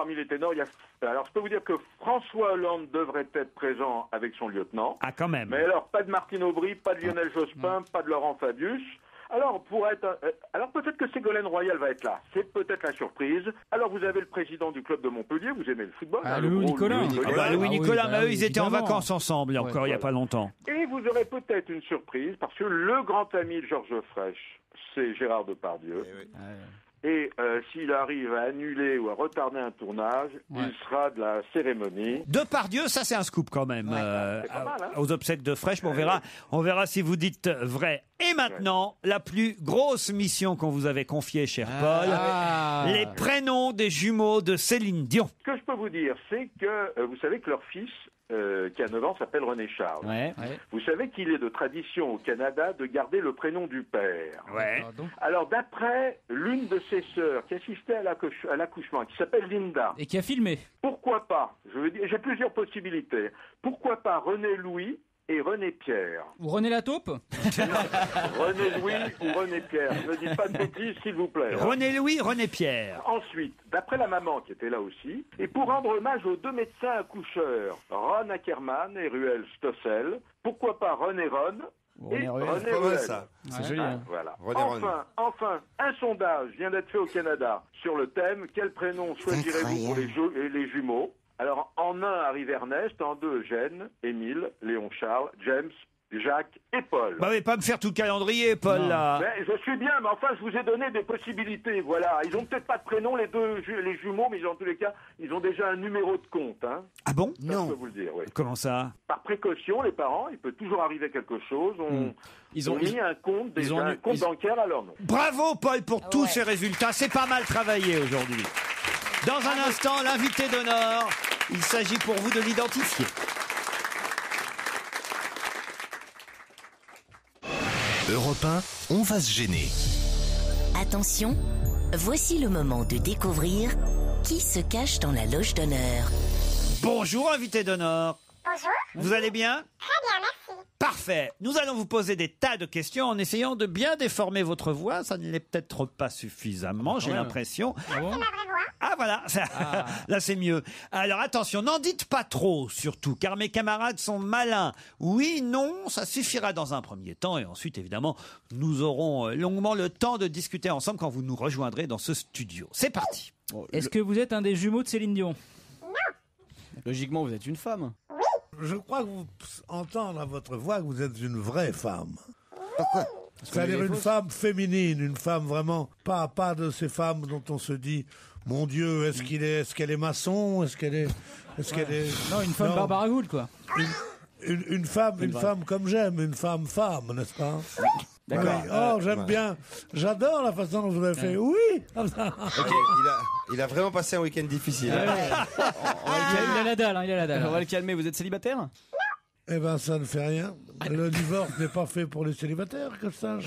il y a... Alors, je peux vous dire que François Hollande devrait être présent avec son lieutenant. Ah, quand même. Mais alors, pas de Martine Aubry, pas de Lionel Jospin, pas de Laurent Fabius. Alors, alors peut-être que Ségolène Royal va être là. C'est peut-être la surprise. Alors, vous avez le président du club de Montpellier. Vous aimez le football. Louis Nicolas. Louis Nicolas, mais eux, ils étaient en vacances ensemble, il n'y a pas longtemps. Et vous aurez peut-être une surprise, parce que le grand ami de Georges Frêche, c'est Gérard Depardieu. Et s'il arrive à annuler ou à retarder un tournage, il sera de la cérémonie. Depardieu, ça c'est un scoop quand même. Aux obsèques de Frêche, on verra si vous dites vrai. Et maintenant, la plus grosse mission qu'on vous avait confiée, cher Paul, les prénoms des jumeaux de Céline Dion. Ce que je peux vous dire, c'est que vous savez que leur fils, qui a 9 ans, s'appelle René Charles. Vous savez qu'il est de tradition au Canada de garder le prénom du père. Alors, d'après l'une de ses sœurs qui assistait à l'accouchement, qui s'appelle Linda. Et qui a filmé. Pourquoi pas? Je veux dire, j'ai plusieurs possibilités. Pourquoi pas René Louis et René Pierre? Ou René la taupe? René Louis ou René Pierre. Ne dites pas de bêtises, s'il vous plaît. René Louis, René Pierre. Ensuite, d'après la maman qui était là aussi, et pour rendre hommage aux 2 médecins accoucheurs, Ron Ackerman et Ruel Stossel, pourquoi pas René Ron et René Ruel. C'est joli. Voilà. Enfin, un sondage vient d'être fait au Canada sur le thème « Quel prénom choisirez-vous pour les jumeaux ?» Alors, en 1 arrive Ernest, en 2 Eugène, Émile, Léon Charles, James, Jacques et Paul. Bah oui, pas me faire tout le calendrier, Paul, là. Mais je suis bien, mais enfin, je vous ai donné des possibilités, voilà. Ils ont peut-être pas de prénom, les jumeaux, mais en tous les cas, ils ont déjà un numéro de compte, hein. Ah bon? Non. Je peux vous le dire, oui. Comment ça? Par précaution, les parents, il peut toujours arriver quelque chose. Ils ont mis un compte, un compte bancaire à leur nom. Bravo, Paul, pour tous ces résultats. C'est pas mal travaillé aujourd'hui. Dans un instant, l'invité d'honneur, il s'agit pour vous de l'identifier. Europe 1, on va se gêner. Attention, voici le moment de découvrir qui se cache dans la loge d'honneur. Bonjour, invité d'honneur. Bonjour. Vous allez bien? Très bien, merci. Parfait. Nous allons vous poser des tas de questions en essayant de bien déformer votre voix. Ça ne l'est peut-être pas suffisamment, j'ai l'impression. Ah voilà, là c'est mieux. Alors attention, n'en dites pas trop surtout, car mes camarades sont malins. Oui, non, ça suffira dans un premier temps, et ensuite évidemment, nous aurons longuement le temps de discuter ensemble quand vous nous rejoindrez dans ce studio. C'est parti. Est-ce que vous êtes un des jumeaux de Céline Dion? Logiquement, vous êtes une femme. Je crois que vous entendre à votre voix que vous êtes une vraie femme. Pourquoi? C'est-à-dire une femme féminine, une femme vraiment, pas de ces femmes dont on se dit, mon Dieu, est-ce qu'elle est maçon, est-ce qu'elle est, Non, une femme Barbara Gould, quoi. Une femme comme j'aime, une femme, n'est-ce pas? D'accord. Oh, j'aime bien. J'adore la façon dont vous avez fait. Oui. Ok, il a vraiment passé un week-end difficile. Il a la dalle, il a la dalle. On va le calmer. Vous êtes célibataire? Eh ben, ça ne fait rien. Le divorce n'est pas fait pour les célibataires, que ça.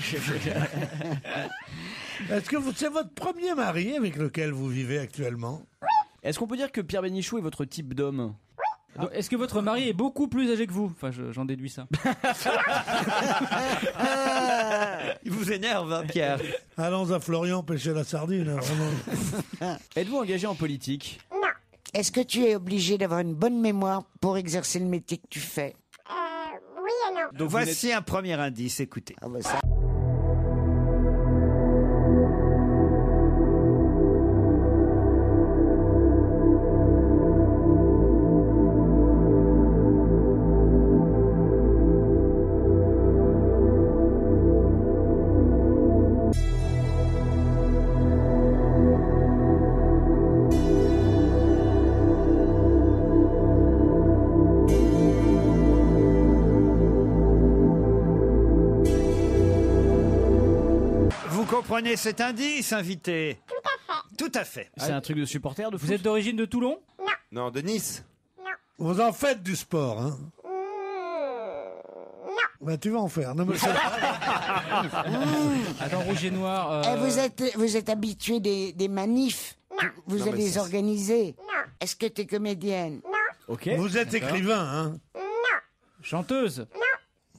Est-ce que c'est votre premier mari avec lequel vous vivez actuellement? Est-ce qu'on peut dire que Pierre Bénichou est votre type d'homme? Donc, est-ce que votre mari est beaucoup plus âgé que vous? Enfin, j'en déduis ça. Il vous énerve, hein, Pierre. Allons à Florian pêcher la sardine. Vraiment. Êtes-vous engagé en politique? Non. Est-ce que tu es obligé d'avoir une bonne mémoire pour exercer le métier que tu fais? Oui et non. Donc voici un premier indice, écoutez. Ah bah ça. Vous comprenez cet indice, invité? Tout à fait. C'est un truc de supporter de foot? Vous êtes d'origine de Toulon? Non, de Nice. Vous en faites du sport, hein? Non. Bah, tu vas en faire. Non, mais Attends, rouge et noir. Vous êtes habitué des manifs? Vous Non, allez mais les ça, organiser? Est-ce que tu es comédienne? Ok. vous êtes écrivain, hein? Chanteuse?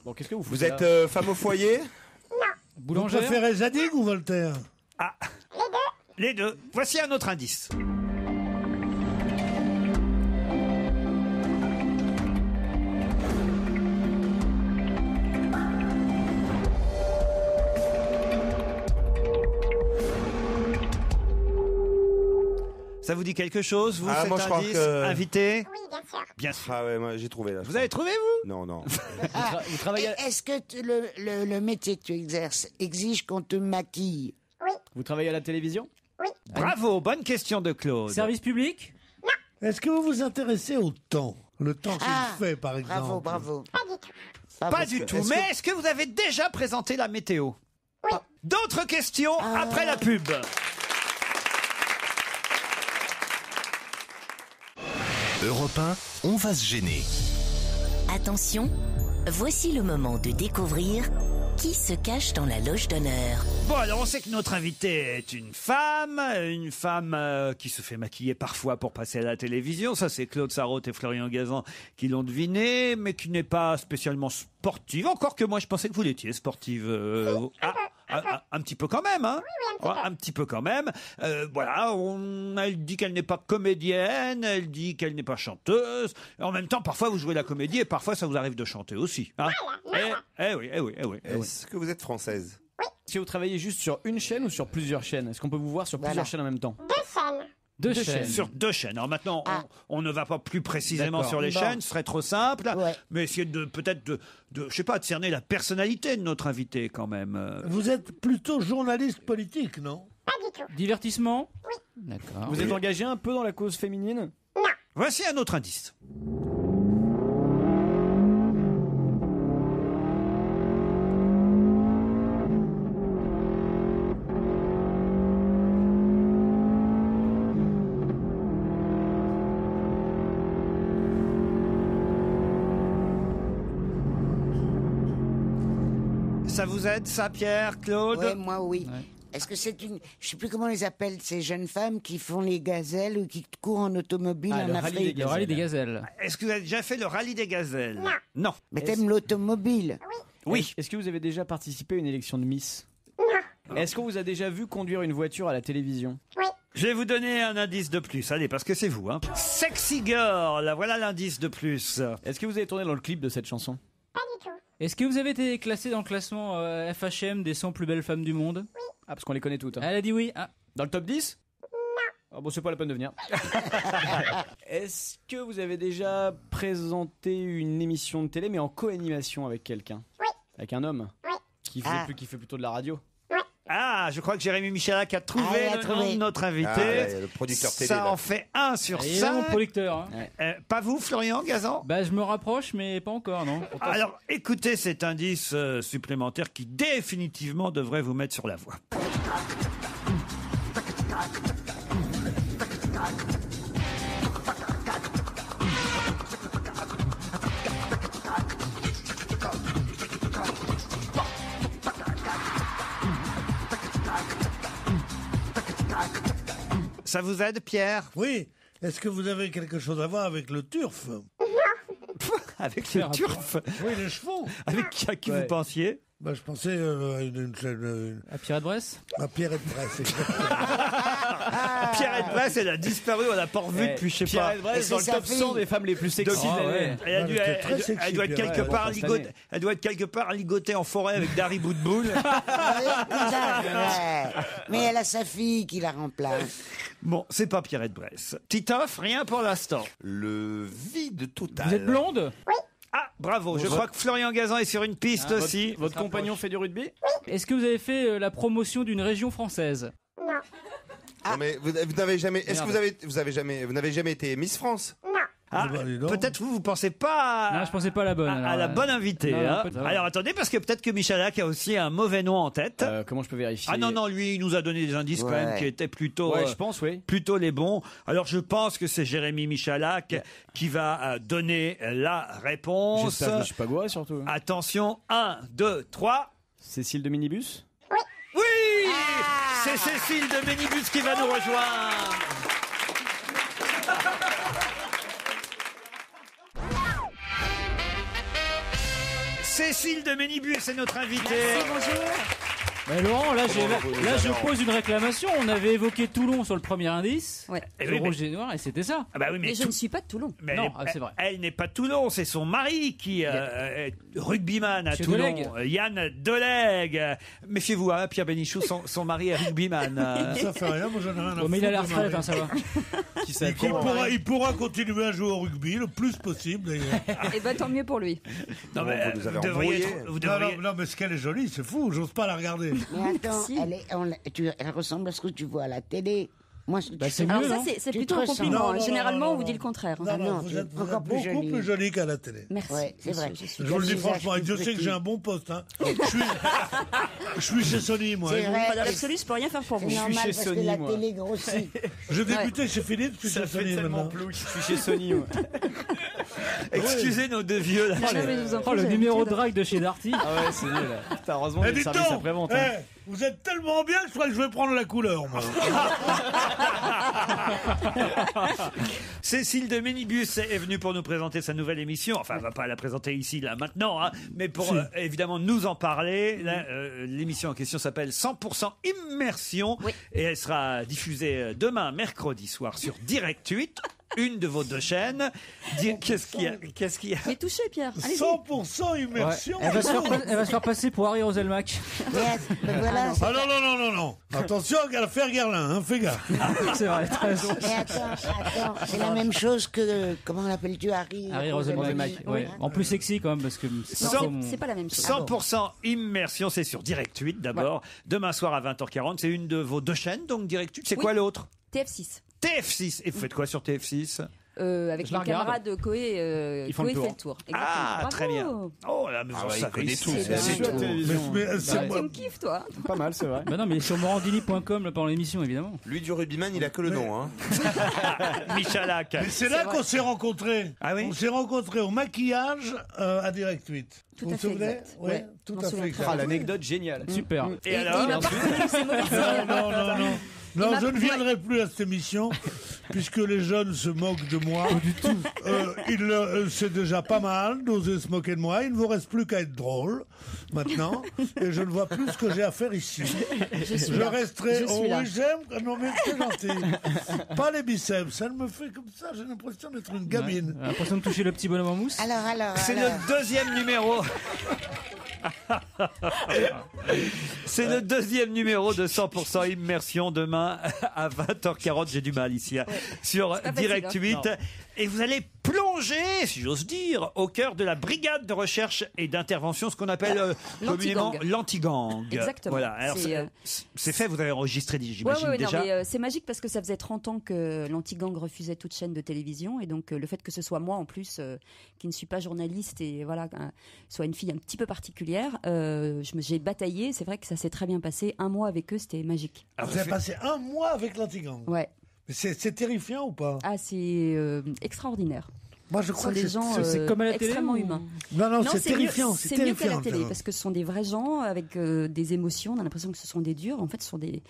Bon, qu'est-ce que vous faites? Vous êtes femme au foyer? Vous Boulangère? préférez Zadig ou Voltaire? Ah, les deux. Voici un autre indice. Ça vous dit quelque chose, vous, cet moi, je crois indice, que- invité? Oui, bien sûr. Bien sûr. Ah ouais, moi j'ai trouvé là. Vous avez trouvé, vous? Non, non. Vous travaillez, Est-ce que le métier que tu exerces exige qu'on te maquille? vous travaillez à la télévision? Bravo, bonne question de Claude. Service public? Est-ce que vous vous intéressez au temps? Le temps qu'il fait, par exemple. Bravo. Pas du tout. Mais est-ce que vous avez déjà présenté la météo? Oui. D'autres questions après la pub. Europe 1, on va se gêner. Attention, voici le moment de découvrir qui se cache dans la loge d'honneur. Bon, alors on sait que notre invitée est une femme qui se fait maquiller parfois pour passer à la télévision. Ça, c'est Claude Sarraute et Florian Gazan qui l'ont deviné, mais qui n'est pas spécialement sportive. Encore que moi, je pensais que vous l'étiez sportive. Un petit peu quand même, hein. Un petit peu quand même. Voilà, elle dit qu'elle n'est pas comédienne, elle dit qu'elle n'est pas chanteuse. En même temps, parfois vous jouez la comédie et parfois ça vous arrive de chanter aussi. Hein. Oui. Est-ce que vous êtes française? Est-ce que vous travaillez juste sur une chaîne ou sur plusieurs chaînes? Est-ce qu'on peut vous voir sur plusieurs chaînes en même temps? Deux chaînes. Sur deux chaînes. Alors maintenant, on ne va pas plus précisément D'accord. sur les Bon. chaînes, ce serait trop simple. Ouais. Mais essayer peut-être de, je sais pas, de cerner la personnalité de notre invité quand même. Vous êtes plutôt journaliste politique, non? Divertissement? Oui. D'accord. Vous êtes engagé un peu dans la cause féminine? Voici un autre indice. Ça vous aide, ça, Pierre, Claude? Ouais, moi, oui. Est-ce que c'est une... Je sais plus comment on les appelle, ces jeunes femmes qui font les gazelles ou qui courent en automobile en Afrique. Le rallye des gazelles. Est-ce que vous avez déjà fait le rallye des gazelles? Non. Mais t'aimes l'automobile? Oui. Est-ce que vous avez déjà participé à une élection de Miss? Est-ce qu'on vous a déjà vu conduire une voiture à la télévision? Je vais vous donner un indice de plus, allez, parce que c'est vous. Hein. Sexy Girl, voilà l'indice de plus. Est-ce que vous avez tourné dans le clip de cette chanson? Est-ce que vous avez été classé dans le classement FHM des 100 plus belles femmes du monde? Oui. Ah, parce qu'on les connaît toutes. Hein. Elle a dit oui. Ah. Dans le top 10? Non. Ah bon, c'est pas la peine de venir. Est-ce que vous avez déjà présenté une émission de télé, mais en co-animation avec quelqu'un? Oui. Avec un homme? Oui. Qui fait plutôt de la radio? Ah, je crois que Jérémy Michalak a trouvé le nom de notre invité. Le producteur télé. Ça là. en fait 1 sur 5. Il est mon producteur. Hein. Pas vous, Florian Gazan? Bah, je me rapproche, mais pas encore, non. Alors, écoutez cet indice supplémentaire qui définitivement devrait vous mettre sur la voie. Ça vous aide, Pierre? Oui. Est-ce que vous avez quelque chose à voir avec le turf? Avec le turf? Oui, les chevaux. Avec qui vous pensiez? Bah, je pensais à À Pierre de Bresse? À Pierre de Bresse, Pierre de Bresse, elle a disparu, on l'a pas revue depuis, je sais Pierre pas. de Bresse dans le top 100 des femmes les plus sexy de l'année. Elle doit être quelque part ligotée. Elle doit être quelque part ligotée en forêt avec Dari Boudboul. Mais elle a sa fille qui la remplace. Bon, c'est pas Pierrette Bresse. Titoff, rien pour l'instant. Le vide total. Vous êtes blonde? Oui. Ah, bravo. Je crois que Florian Gazan est sur une piste aussi. Votre compagnon fait du rugby? Est-ce que vous avez fait la promotion d'une région française? Non. Non, mais vous n'avez jamais. Est-ce que vous n'avez jamais été Miss France? Non. Ah, peut-être vous pensez pas Non, je pensais pas à la bonne. à la bonne invitée. Non, hein. peut-être. Alors attendez, parce que peut-être que Michalak a aussi un mauvais nom en tête. Comment je peux vérifier? Ah non, lui, il nous a donné des indices quand même qui étaient plutôt, Ouais, je pense, oui. plutôt les bons. Alors je pense que c'est Jérémy Michalak qui va donner la réponse. J'espère que je suis pas gouré surtout. Attention, 1, 2, 3. Cécile de Minibus? Oui, c'est Cécile de Minibus qui va nous rejoindre. Cécile de Ménibus est notre invitée. Merci, bonjour. Mais Laurent, là, je pose une réclamation. On avait évoqué Toulon sur le premier indice. Ouais. Le rouge et noir, et c'était ça. Ah bah oui, Mais je ne suis pas de Toulon. Mais Non, c'est vrai. Elle n'est pas de Toulon, c'est son mari qui est rugbyman à Monsieur Toulon. Delegue. Yann Delegue. Méfiez-vous, hein, Pierre Bénichou, son mari est rugbyman. Ça fait rien, moi j'en ai rien à Bon, mais il a la foutre de retraite, ma hein, ça va. Il pourra continuer à jouer au rugby le plus possible d'ailleurs. Et bah tant mieux pour lui. Non, mais vous nous avez devriez embrouillé. vous Non, devriez- non, mais ce qu'elle est jolie, c'est fou, j'ose pas la regarder. Mais attends, elle ressemble à ce que tu vois à la télé. Moi, c'est Alors mieux, ça non c'est Tu plutôt te un ressembles. compliment. Non, non, Généralement non, on vous non. dit le contraire. Non, non, tu vous es êtes encore plus beaucoup jolie. plus jolie qu'à la télé. Merci. Ouais, c'est vrai. Je suis Je vous le dis Quel visage franchement, et Dieu plus sait que petit. j'ai un bon poste. Hein. Je suis chez Sony, moi. C'est hein. vrai. Dans l'absolu, je peux rien faire pour vous. C'est normal chez parce Sony, que la moi. télé grossit. Je débutais chez Philippe, je suis Ça chez fait Sony tellement maintenant. plouc. Je suis chez Sony. Ouais. Excusez nos deux vieux. Là. Non, mais je vous en prie, Oh, le j'ai numéro de l'habitude. drague de chez Darty. Ah ouais, c'est nul. Putain, heureusement Eh, il y a le dites service donc, après-vente. vous êtes tellement bien que je crois que je vais prendre la couleur, moi. Cécile de Ménibus est venue pour nous présenter sa nouvelle émission. Enfin, elle va pas la présenter ici, là, maintenant, hein, mais pour évidemment nous en parler. Là, l'émission en question s'appelle 100% Immersion et elle sera diffusée demain, mercredi soir, sur Direct 8. Une de vos deux chaînes. Qu'est-ce qu'il y a Mais touchez Pierre. Allez-y. 100% immersion. Elle va se faire passer pour Harry Roselmack. Voilà, Ah non, non. Attention à l'affaire Guerlain, hein, fais gaffe. C'est vrai, t'as raison. mais attends, c'est la même chose que, comment l'appelles-tu, Harry Harry Roselmack. Ouais. En plus sexy quand même, parce que c'est pas trop mon- C'est pas la même chose. 100% Immersion, c'est sur Direct 8 d'abord. Demain soir à 20h40, c'est une de vos deux chaînes, donc Direct 8. C'est quoi l'autre? TF6. TF6. Et vous faites quoi sur TF6? Je Avec la mon regarde. camarade Coé. Ils font le Coé tour. fait le tour. Ah, Exactement. très bien. Bravo. Oh là, mais vous en il savez connaît tout. tout, C'est c'est tout. Tu me kiffes, toi. Pas mal, c'est vrai. Bah non, mais sur morandini.com là, pendant l'émission, évidemment. Lui du rugbyman, il a que le nom. Hein. Michalak. Mais c'est là qu'on s'est rencontrés. Ah oui On s'est rencontrés au maquillage à Direct 8. Tout Vous à vous fait souvenez exact. Oui, Ouais, tout je m'en à souviens fait très exact. Ah, l'anecdote géniale. Super. Et Et alors il m'a pas reconnu, c'est mauvais signe. Non. Il Non, m'a- je ne viendrai plus à cette émission, puisque les jeunes se moquent de moi. Pas du tout. C'est déjà pas mal d'oser se moquer de moi. Il ne vous reste plus qu'à être drôle, maintenant. Et je ne vois plus ce que j'ai à faire ici. Je là. resterai... Je suis là. oui, j'aime... Non, mais c'est gentil. Pas les biceps. Ça me fait comme ça. J'ai l'impression d'être une gamine. Ouais, l'impression de toucher le petit bonhomme en mousse. C'est le deuxième numéro. C'est le deuxième numéro de 100% immersion demain à 20h40. J'ai du mal ici sur pas facile, Direct hein. 8. Et vous allez plonger, si j'ose dire, au cœur de la brigade de recherche et d'intervention, ce qu'on appelle communément l'anti-gang. Exactement. Voilà. Alors, C'est, c'est fait, vous avez enregistré, j'imagine, Ouais, déjà. non, mais c'est magique parce que ça faisait 30 ans que l'anti-gang refusait toute chaîne de télévision et donc le fait que ce soit moi en plus, qui ne suis pas journaliste et voilà, soit une fille un petit peu particulière, j'ai bataillé. C'est vrai que ça s'est très bien passé. Un mois avec eux, c'était magique. Vous avez passé un mois avec l'anti-gang. Ouais. Mais c'est terrifiant ou pas? Ah, c'est extraordinaire. Moi, je Ce crois sont que des gens extrêmement humains. Non, c'est terrifiant. C'est mieux qu'à la télé terrifiant. parce que ce sont des vrais gens avec des émotions. On a l'impression que ce sont des durs. En fait, ce sont des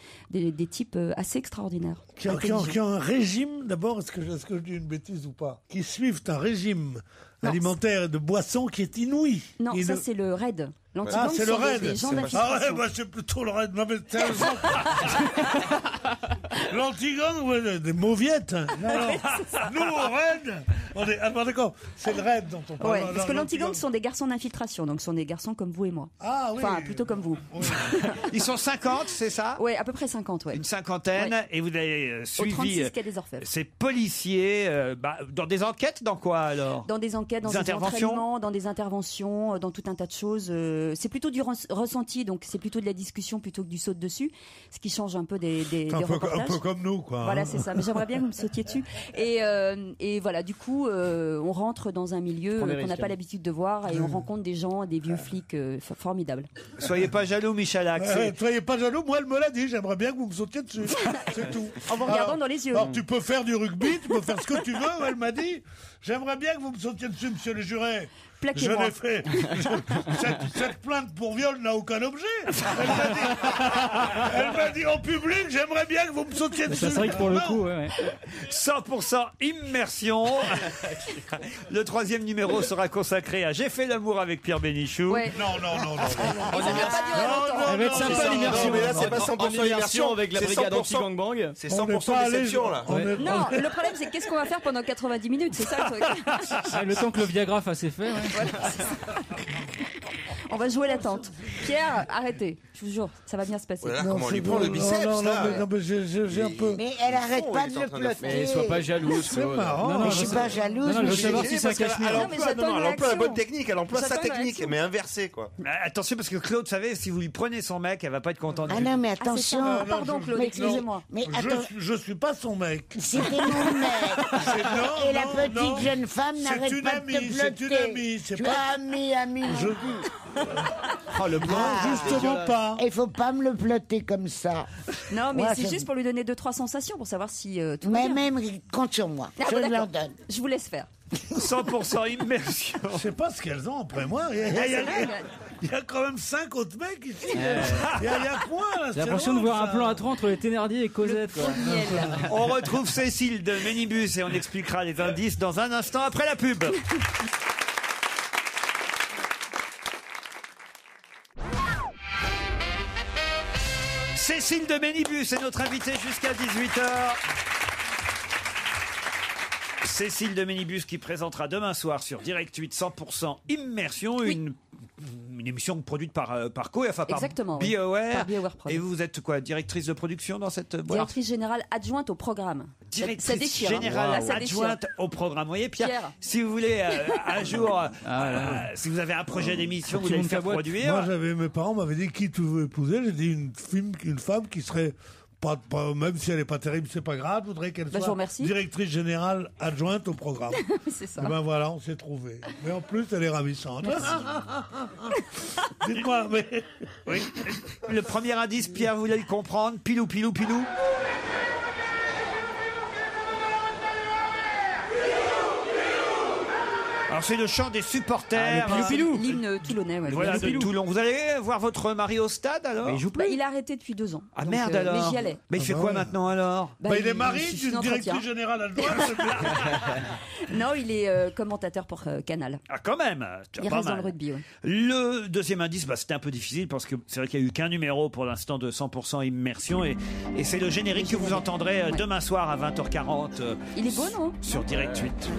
types assez extraordinaires. Qui ont un régime, d'abord, est-ce que je dis une bêtise ou pas? Qui suivent un régime alimentaire et de boissons qui est inouï. Non, ça c'est le RAID. Ah, c'est le RAID. Des gens Ah ouais, d'infiltration. bah, c'est plutôt le RAID. Non, mais sérieusement. L'anti-gang, ouais, des mauviettes. Non. Nous, au RAID, on est. Ah, bon, d'accord, c'est le RAID dont on parle. Ouais, parce que l'anti-gang sont des garçons d'infiltration, donc ce sont des garçons comme vous et moi. Ah oui. Enfin, plutôt comme vous. Ils sont 50, c'est ça? Ouais, à peu près 50, ouais. Une cinquantaine, Ouais. et vous avez Au suivi 36 quai des Orfèvres. ces policiers dans des enquêtes, dans quoi alors? Dans des enquêtes, dans Des des interventions entraînements, dans des interventions, dans tout un tas de choses. C'est plutôt du ressenti, donc c'est plutôt de la discussion plutôt que du saut dessus, ce qui change un peu des reportages. Un peu comme nous, quoi. Voilà, hein. c'est ça. Mais j'aimerais bien que vous me sautiez dessus. Et voilà, du coup, on rentre dans un milieu Prends des qu'on n'a risques, pas hein. l'habitude de voir et on rencontre des gens, des vieux flics formidables. Soyez pas jaloux, Michalak. Soyez pas jaloux, moi elle me l'a dit, j'aimerais bien que vous me sautiez dessus. C'est tout. En vous regardant dans les yeux. Alors tu peux faire du rugby, tu peux faire ce que tu veux, elle m'a dit, j'aimerais bien que vous me sautiez dessus, monsieur le juré. Je Plaquez-moi. l'ai fait. Cette plainte pour viol n'a aucun objet. Elle m'a dit en public, j'aimerais bien que vous me sautiez dessus. Ça serait que pour le Non. coup, ouais. 100% immersion. Le troisième numéro sera consacré à J'ai fait l'amour avec Pierre Bénichou. Ouais. Non. Et ça n'a pas duré longtemps. Elle va être sympa l'immersion. Non, mais là, c'est pas 100% En immersion immersion avec la c'est brigade 100%. anti-gangbang. C'est On n'est 100% pas allé- déception, là. on est- Non, le problème c'est qu'est-ce qu'on va faire pendant 90 minutes, c'est ça le truc. Ah, le temps que le Viagra fasse effet, ouais. Voilà, c'est ça. On va jouer l'attente. Pierre, arrêtez. Je vous jure, ça va bien se passer. Voilà, Non, comment on c'est lui prend bon. le biceps, non, là. mais j'ai un peu. Mais elle arrête pas il de est le en train de faire. plotter. Mais sois pas jalouse. C'est marrant. Non, Mais non, je suis pas jalouse. Non, non, mais je veux je- savoir si c'est un cachemire. Non, mais j'attends une elle emploie la réaction. bonne technique, elle emploie sa J'attends une technique, réaction. mais inversée, quoi. Attention, parce que Claude, vous savez, si vous lui prenez son mec, elle va pas être contente. Ah non, mais attention. Ah, c'est ça. Pardon, Claude, Mais- excusez-moi. Mais attends, Je suis pas son mec. c'était mon mec. Non, Et la non, petite non. jeune femme C'est n'arrête une pas de te amie, c'est une plotter. amie, c'est Tu pas- as ami. Oh, le blanc. Justement pas. Il faut pas me le plotter comme ça. Non, mais Ouais, c'est ça- juste pour lui donner 2-3 sensations pour savoir si tout va Mais bien. même, compte sur moi. Ah, Je bon, l'en d'accord. donne. Je vous laisse faire. 100% immersion. Je sais pas ce qu'elles ont après moi. Il y a quand même 5 autres mecs ici. Il y a point, là. J'ai l'impression de voir un plan à 3 entre les Thénardier et Cosette. Quoi. Miel. On retrouve Cécile de Ménibus et on expliquera les indices dans un instant après la pub. Cécile de Ménibus est notre invitée jusqu'à 18h. Cécile de Ménibus qui présentera demain soir sur Direct 8 100% Immersion, une émission produite par Co, enfin par Exactement, oui. BioWare. Par BioWare Prod. Et vous êtes quoi, directrice de production dans cette boîte? Directrice générale adjointe au programme. Directrice Ça déchire, hein. générale Là, ça déchire. adjointe au programme. Vous voyez, Pierre, Pierre. si vous voulez un jour, si vous avez un projet d'émission, vous Tu voulez le montes ta faire boîte. produire. Moi, mes parents m'avaient dit qui tu veux épouser. J'ai dit une femme qui serait Même si elle n'est pas terrible, c'est pas grave. Je voudrais qu'elle Bah, je vous soit remercie. directrice générale adjointe au programme. C'est ça. Et ben voilà, on s'est trouvé. Mais en plus, elle est ravissante. Dites-moi, mais... Oui. Le premier indice, Pierre, vous voulez le comprendre? Pilou, pilou, pilou. Alors c'est le chant des supporters. L'hymne toulonnais. Ouais. Voilà, de Toulon. Vous allez voir votre mari au stade alors? Il a arrêté depuis 2 ans. Ah Donc, merde alors. Mais j'y allais. Mais il fait quoi maintenant alors? Il est mari d'une directrice générale adjointe. Non, il est commentateur pour Canal. Ah quand même. Il pas reste dans mal. le rugby. Ouais. Le deuxième indice, c'était un peu difficile parce que c'est vrai qu'il n'y a eu qu'un numéro pour l'instant de 100% immersion et c'est le générique que vous entendrez demain soir à 20h40 Il est beau, non? sur Direct 8.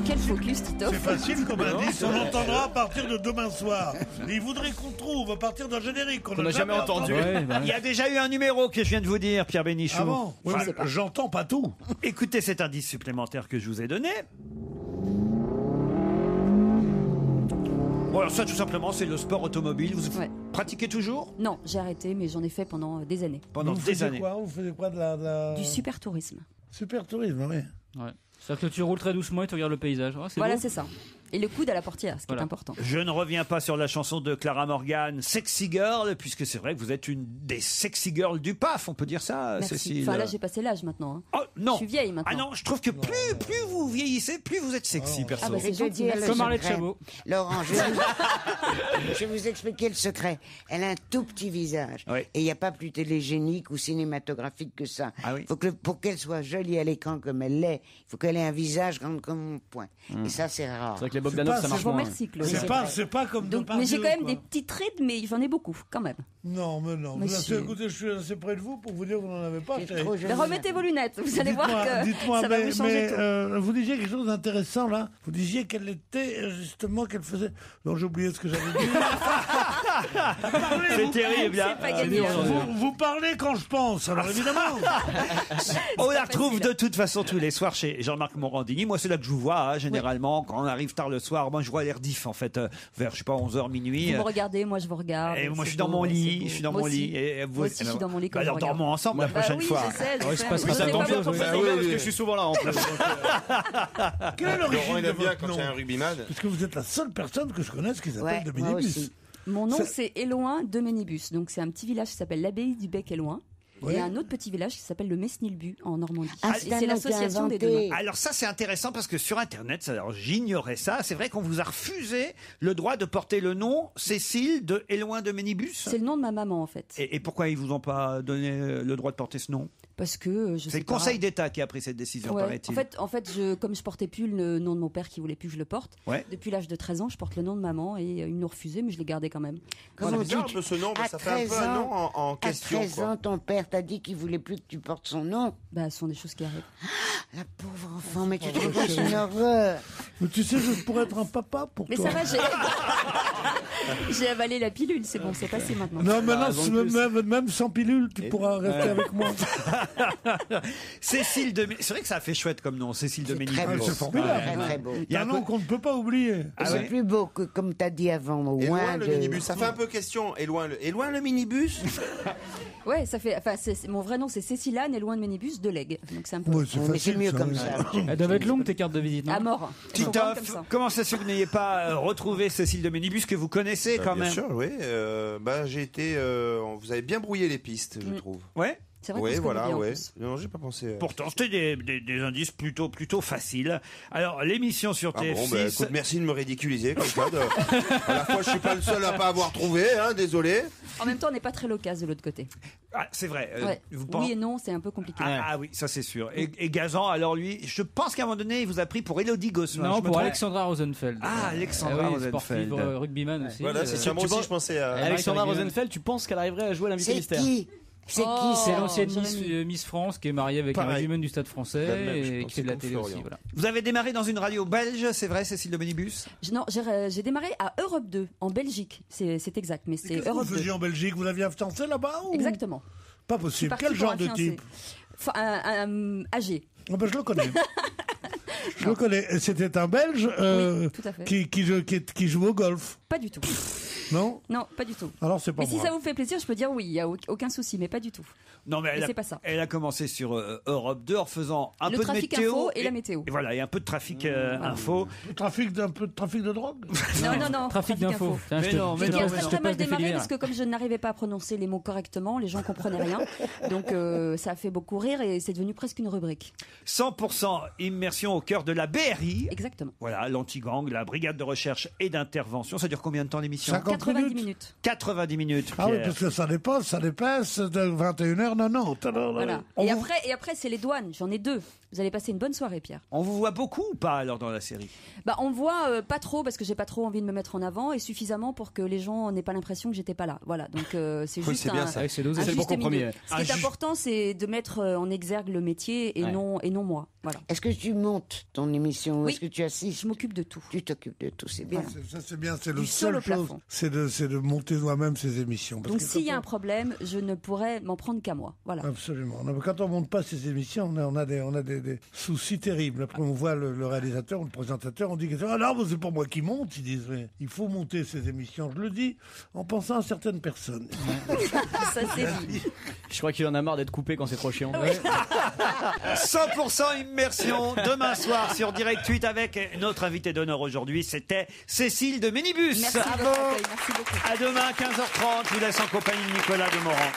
Quel focus, Tito. C'est facile comme indice, on l'entendra à partir de demain soir. Et il voudrait qu'on trouve à partir d'un générique qu'on n'a jamais entendu. Il y a déjà eu un numéro que je viens de vous dire, Pierre Bénichou. Ah bon? Oui, mais j'entends pas tout. Écoutez cet indice supplémentaire que je vous ai donné. Bon, alors ça, tout simplement, c'est le sport automobile. Vous pratiquez toujours? Non, j'ai arrêté, mais j'en ai fait pendant des années. Pendant Vous des faisiez années. quoi? Vous faisiez quoi de la... Du super tourisme. Super tourisme, oui. Ouais. C'est-à-dire que tu roules très doucement et tu regardes le paysage. Ah, Voilà, beau. c'est ça. Et le coude à la portière, ce qui est important. Je ne reviens pas sur la chanson de Clara Morgan, Sexy Girl, puisque c'est vrai que vous êtes une des sexy girls du PAF, on peut dire ça, Merci. Cécile. Enfin, là, j'ai passé l'âge maintenant. Hein. Oh, non. Je suis vieille maintenant. Ah non, je trouve que plus vous vieillissez, plus vous êtes sexy, perso. Ah bah, c'est Je vais gentil. dire le Comme Arlette secret. Chabot. Laurent, je vais vous expliquer le secret. Elle a un tout petit visage. Oui. Et il n'y a pas plus télégénique ou cinématographique que ça. Ah oui. Faut que, pour qu'elle soit jolie à l'écran comme elle l'est, il faut qu'elle ait un visage grand comme mon poing. Et ça, c'est rare. C'est vrai que les Bogdanov, ça marche moins. Merci, Claude. C'est pas comme Donc, mais j'ai quand même des petites rides, mais j'en ai beaucoup, quand même. Non, mais non. Mais Vous si. Écoutez, je suis assez près de vous pour vous dire que vous n'en avez pas. C'est chérie. trop joli. Mais remettez vos lunettes, vous allez voir que Dites-moi, ça va vous changer tout. vous disiez quelque chose d'intéressant là. Vous disiez qu'elle était justement qu'elle faisait. Non, j'ai oublié ce que j'avais dit. C'est terrible, hein. C'est pas gagné. Vous parlez quand je pense, alors évidemment. On la retrouve de toute façon tous les soirs chez Jean-Marc Morandini. Moi, c'est là que je vous vois, hein, généralement. Quand on arrive tard le soir, moi, je vois les rediff, en fait, vers, je sais pas, 11h, minuit. Vous me regardez, moi je vous regarde. Et moi, je C'est suis dans beau, mon c'est lit. beau. Je suis dans Moi mon aussi. lit. Et vous, Moi aussi, je suis dans mon lit quand alors, je regarde. dormons ensemble la Bah prochaine oui, fois. je sais, je Ouais, sais. se passe Vous pas savez tant pas mieux, votre oui. prénom. parce que je suis souvent là en plus. Quelle est l'origine Laurent, il de aime bien votre quand il y a un nom? rugbyman. Parce que vous êtes la seule personne que je connaisse qui s'appelle Ouais, de moi Minibus. aussi. Mon nom, Ça- c'est Éloin de Ménébus. Donc, c'est un petit village qui s'appelle l'abbaye du Bec-Éloin. Oui. Et un autre petit village qui s'appelle le Mesnilbu en Normandie. Ah, Et c'est un c'est nom l'association des qui a deux inventé. noms. Alors ça, c'est intéressant parce que sur Internet, alors j'ignorais ça, c'est vrai qu'on vous a refusé le droit de porter le nom Cécile de Éloin de Ménibus. C'est le nom de ma maman, en fait. Et pourquoi ils vous ont pas donné le droit de porter ce nom? Parce que je sais C'est le pas. Conseil d'État qui a pris cette décision, Ouais. paraît-il. En fait, comme je portais plus le nom de mon père qui voulait plus que je le porte, Ouais. depuis l'âge de 13 ans, je porte le nom de maman et ils me l'ont refusé, mais je l'ai gardé quand même. Comment C'est bien un tu- peu ce nom, à ça fait un 13 peu un nom ans, en À question. 13 quoi. ans, ton père t'a dit qu'il voulait plus que tu portes son nom. Bah, ce sont des choses qui arrivent. La pauvre enfant, mais tu te rends compte, c'est une horreur. Mais tu sais, je pourrais être un papa pour Mais toi. ça va, j'ai avalé la pilule, c'est bon, c'est passé maintenant. Non, mais Ah, non, même sans pilule, tu pourras rester avec moi. Cécile de c'est vrai que ça a fait chouette comme nom, Cécile de Ménibus. Très beau. C'est formidable. Très, très beau. Il y a Un un nom peu- qu'on ne peut pas oublier. Ah c'est ouais. plus beau que, comme t'as dit avant, au Et loin moins le de... minibus, ça fait un peu question. Et loin le minibus. Ouais, ça fait. Enfin, mon vrai nom, c'est Cécilane et loin de Ménibus de Lègue. Donc c'est un peu. Ouais, c'est Mais c'est facile, mieux comme ouais. ça. Elles doivent être longues tes cartes de visite, non? À mort. Elles sont grandes comme Titoff, ça. comment ça se fait que vous n'ayez pas retrouvé Cécile de Ménibus que vous connaissez quand Bien même? sûr, oui. J'ai été. Vous avez bien brouillé les pistes, je trouve. Ouais. C'est vrai qu'on Oui, se connaît voilà, bien, en ouais. plus. Non, j'ai pas pensé. Pourtant, c'était des indices plutôt faciles. Alors, l'émission sur Ah TF6. bon, bah, écoute, merci de me ridiculiser comme ça. À la fois, je suis pas le seul à pas avoir trouvé, hein, désolé. En même temps, on n'est pas très loquace de l'autre côté. Ah, c'est vrai. Ouais. Vous Oui pensez- et non, c'est un peu compliqué. Ah oui, ça c'est sûr. Et Gazan, alors lui, je pense qu'à un moment donné, il vous a pris pour Elodie Gossuin. Non, je me pour trompe Alexandra Rosenfeld. Ah, Alexandra Ah oui, Rosenfeld. sportive, rugbyman aussi. Voilà, c'est ça. Moi aussi, je pensais à. Alexandra Marie-Carmen. Rosenfeld, tu penses qu'elle arriverait à jouer à l'invité C'est mystère? qui C'est Oh, qui C'est ça l'ancienne Jérémy. Miss France qui est mariée avec un Pareil. rugbyman du Stade français La même, je et pense, qui fait de la c'est télé comme aussi. Florian. Voilà. Vous avez démarré dans une radio belge, c'est vrai, Cécile de Ménibus? Non, j'ai démarré à Europe 2, en Belgique. C'est exact, mais c'est Qu'est-ce que vous Europe 2. faisiez en Belgique? Vous aviez un fiancé là-bas ou... Exactement. Pas Je suis possible. partie Quel pour genre un de fiancé. type? Enfin, un âgé. Ah ben, je le connais. Je le connais. C'était un Belge Oui, tout à fait. qui joue au golf. Pas du tout. Non. Non, pas du tout. Alors c'est pas Mais si moi. ça vous fait plaisir, je peux dire oui, il y a aucun souci, mais pas du tout. Non, mais Et c'est pas ça. elle a commencé sur Europe 2 en faisant un Le peu de trafic météo. info et la météo. Et voilà, et un peu de trafic info. Un peu de trafic de drogue. Non, Trafic d'infos. Tiens, Mais non, mais Qui a non, très mais non. très mal passe des démarré filières. parce que comme je n'arrivais pas à prononcer les mots correctement, les gens comprenaient rien. Donc ça a fait beaucoup rire et c'est devenu presque une rubrique. 100% immersion au cœur de la BRI. Exactement. Voilà, l'anti-gang, la brigade de recherche et d'intervention. Ça dure combien de temps l'émission 90 minutes. 90 minutes. Ah oui, Pierre. parce que ça dépasse de 21h90. Alors, Voilà. Et après, c'est les douanes. J'en ai 2. Vous allez passer une bonne soirée, Pierre. On vous voit beaucoup ou pas alors dans la série? Bah, on me voit pas trop parce que j'ai pas trop envie de me mettre en avant et suffisamment pour que les gens n'aient pas l'impression que j'étais pas là. Voilà. Donc c'est juste c'est bien ça. un C'est le bon juste compromis. milieu. Ce qui est important, c'est de mettre en exergue le métier et non moi. Voilà. Est-ce que tu montes ton émission ou Oui. est-ce que tu assistes? Je m'occupe de tout. Tu t'occupes de tout, c'est bien. Ça c'est bien, c'est le Du sol seul au chose, plafond. c'est de monter moi-même ces émissions. Parce Donc que s'il y a quand un problème, je ne pourrais m'en prendre qu'à moi. Voilà. Absolument. Non, mais quand on monte pas ces émissions, on a des soucis terribles. Après, on voit le réalisateur ou le présentateur, on dit que ah non, mais c'est pas moi qui monte. Ils disent mais il faut monter ces émissions. Je le dis en pensant à certaines personnes. Ça c'est dit. Je crois qu'il en a marre d'être coupé quand c'est trop chiant. 100% immersion demain soir sur Direct 8 avec notre invité d'honneur aujourd'hui, c'était Cécile de Minibus. Merci de votre accueil. Merci beaucoup. À demain 15h30, je vous laisse en compagnie de Nicolas Demorand.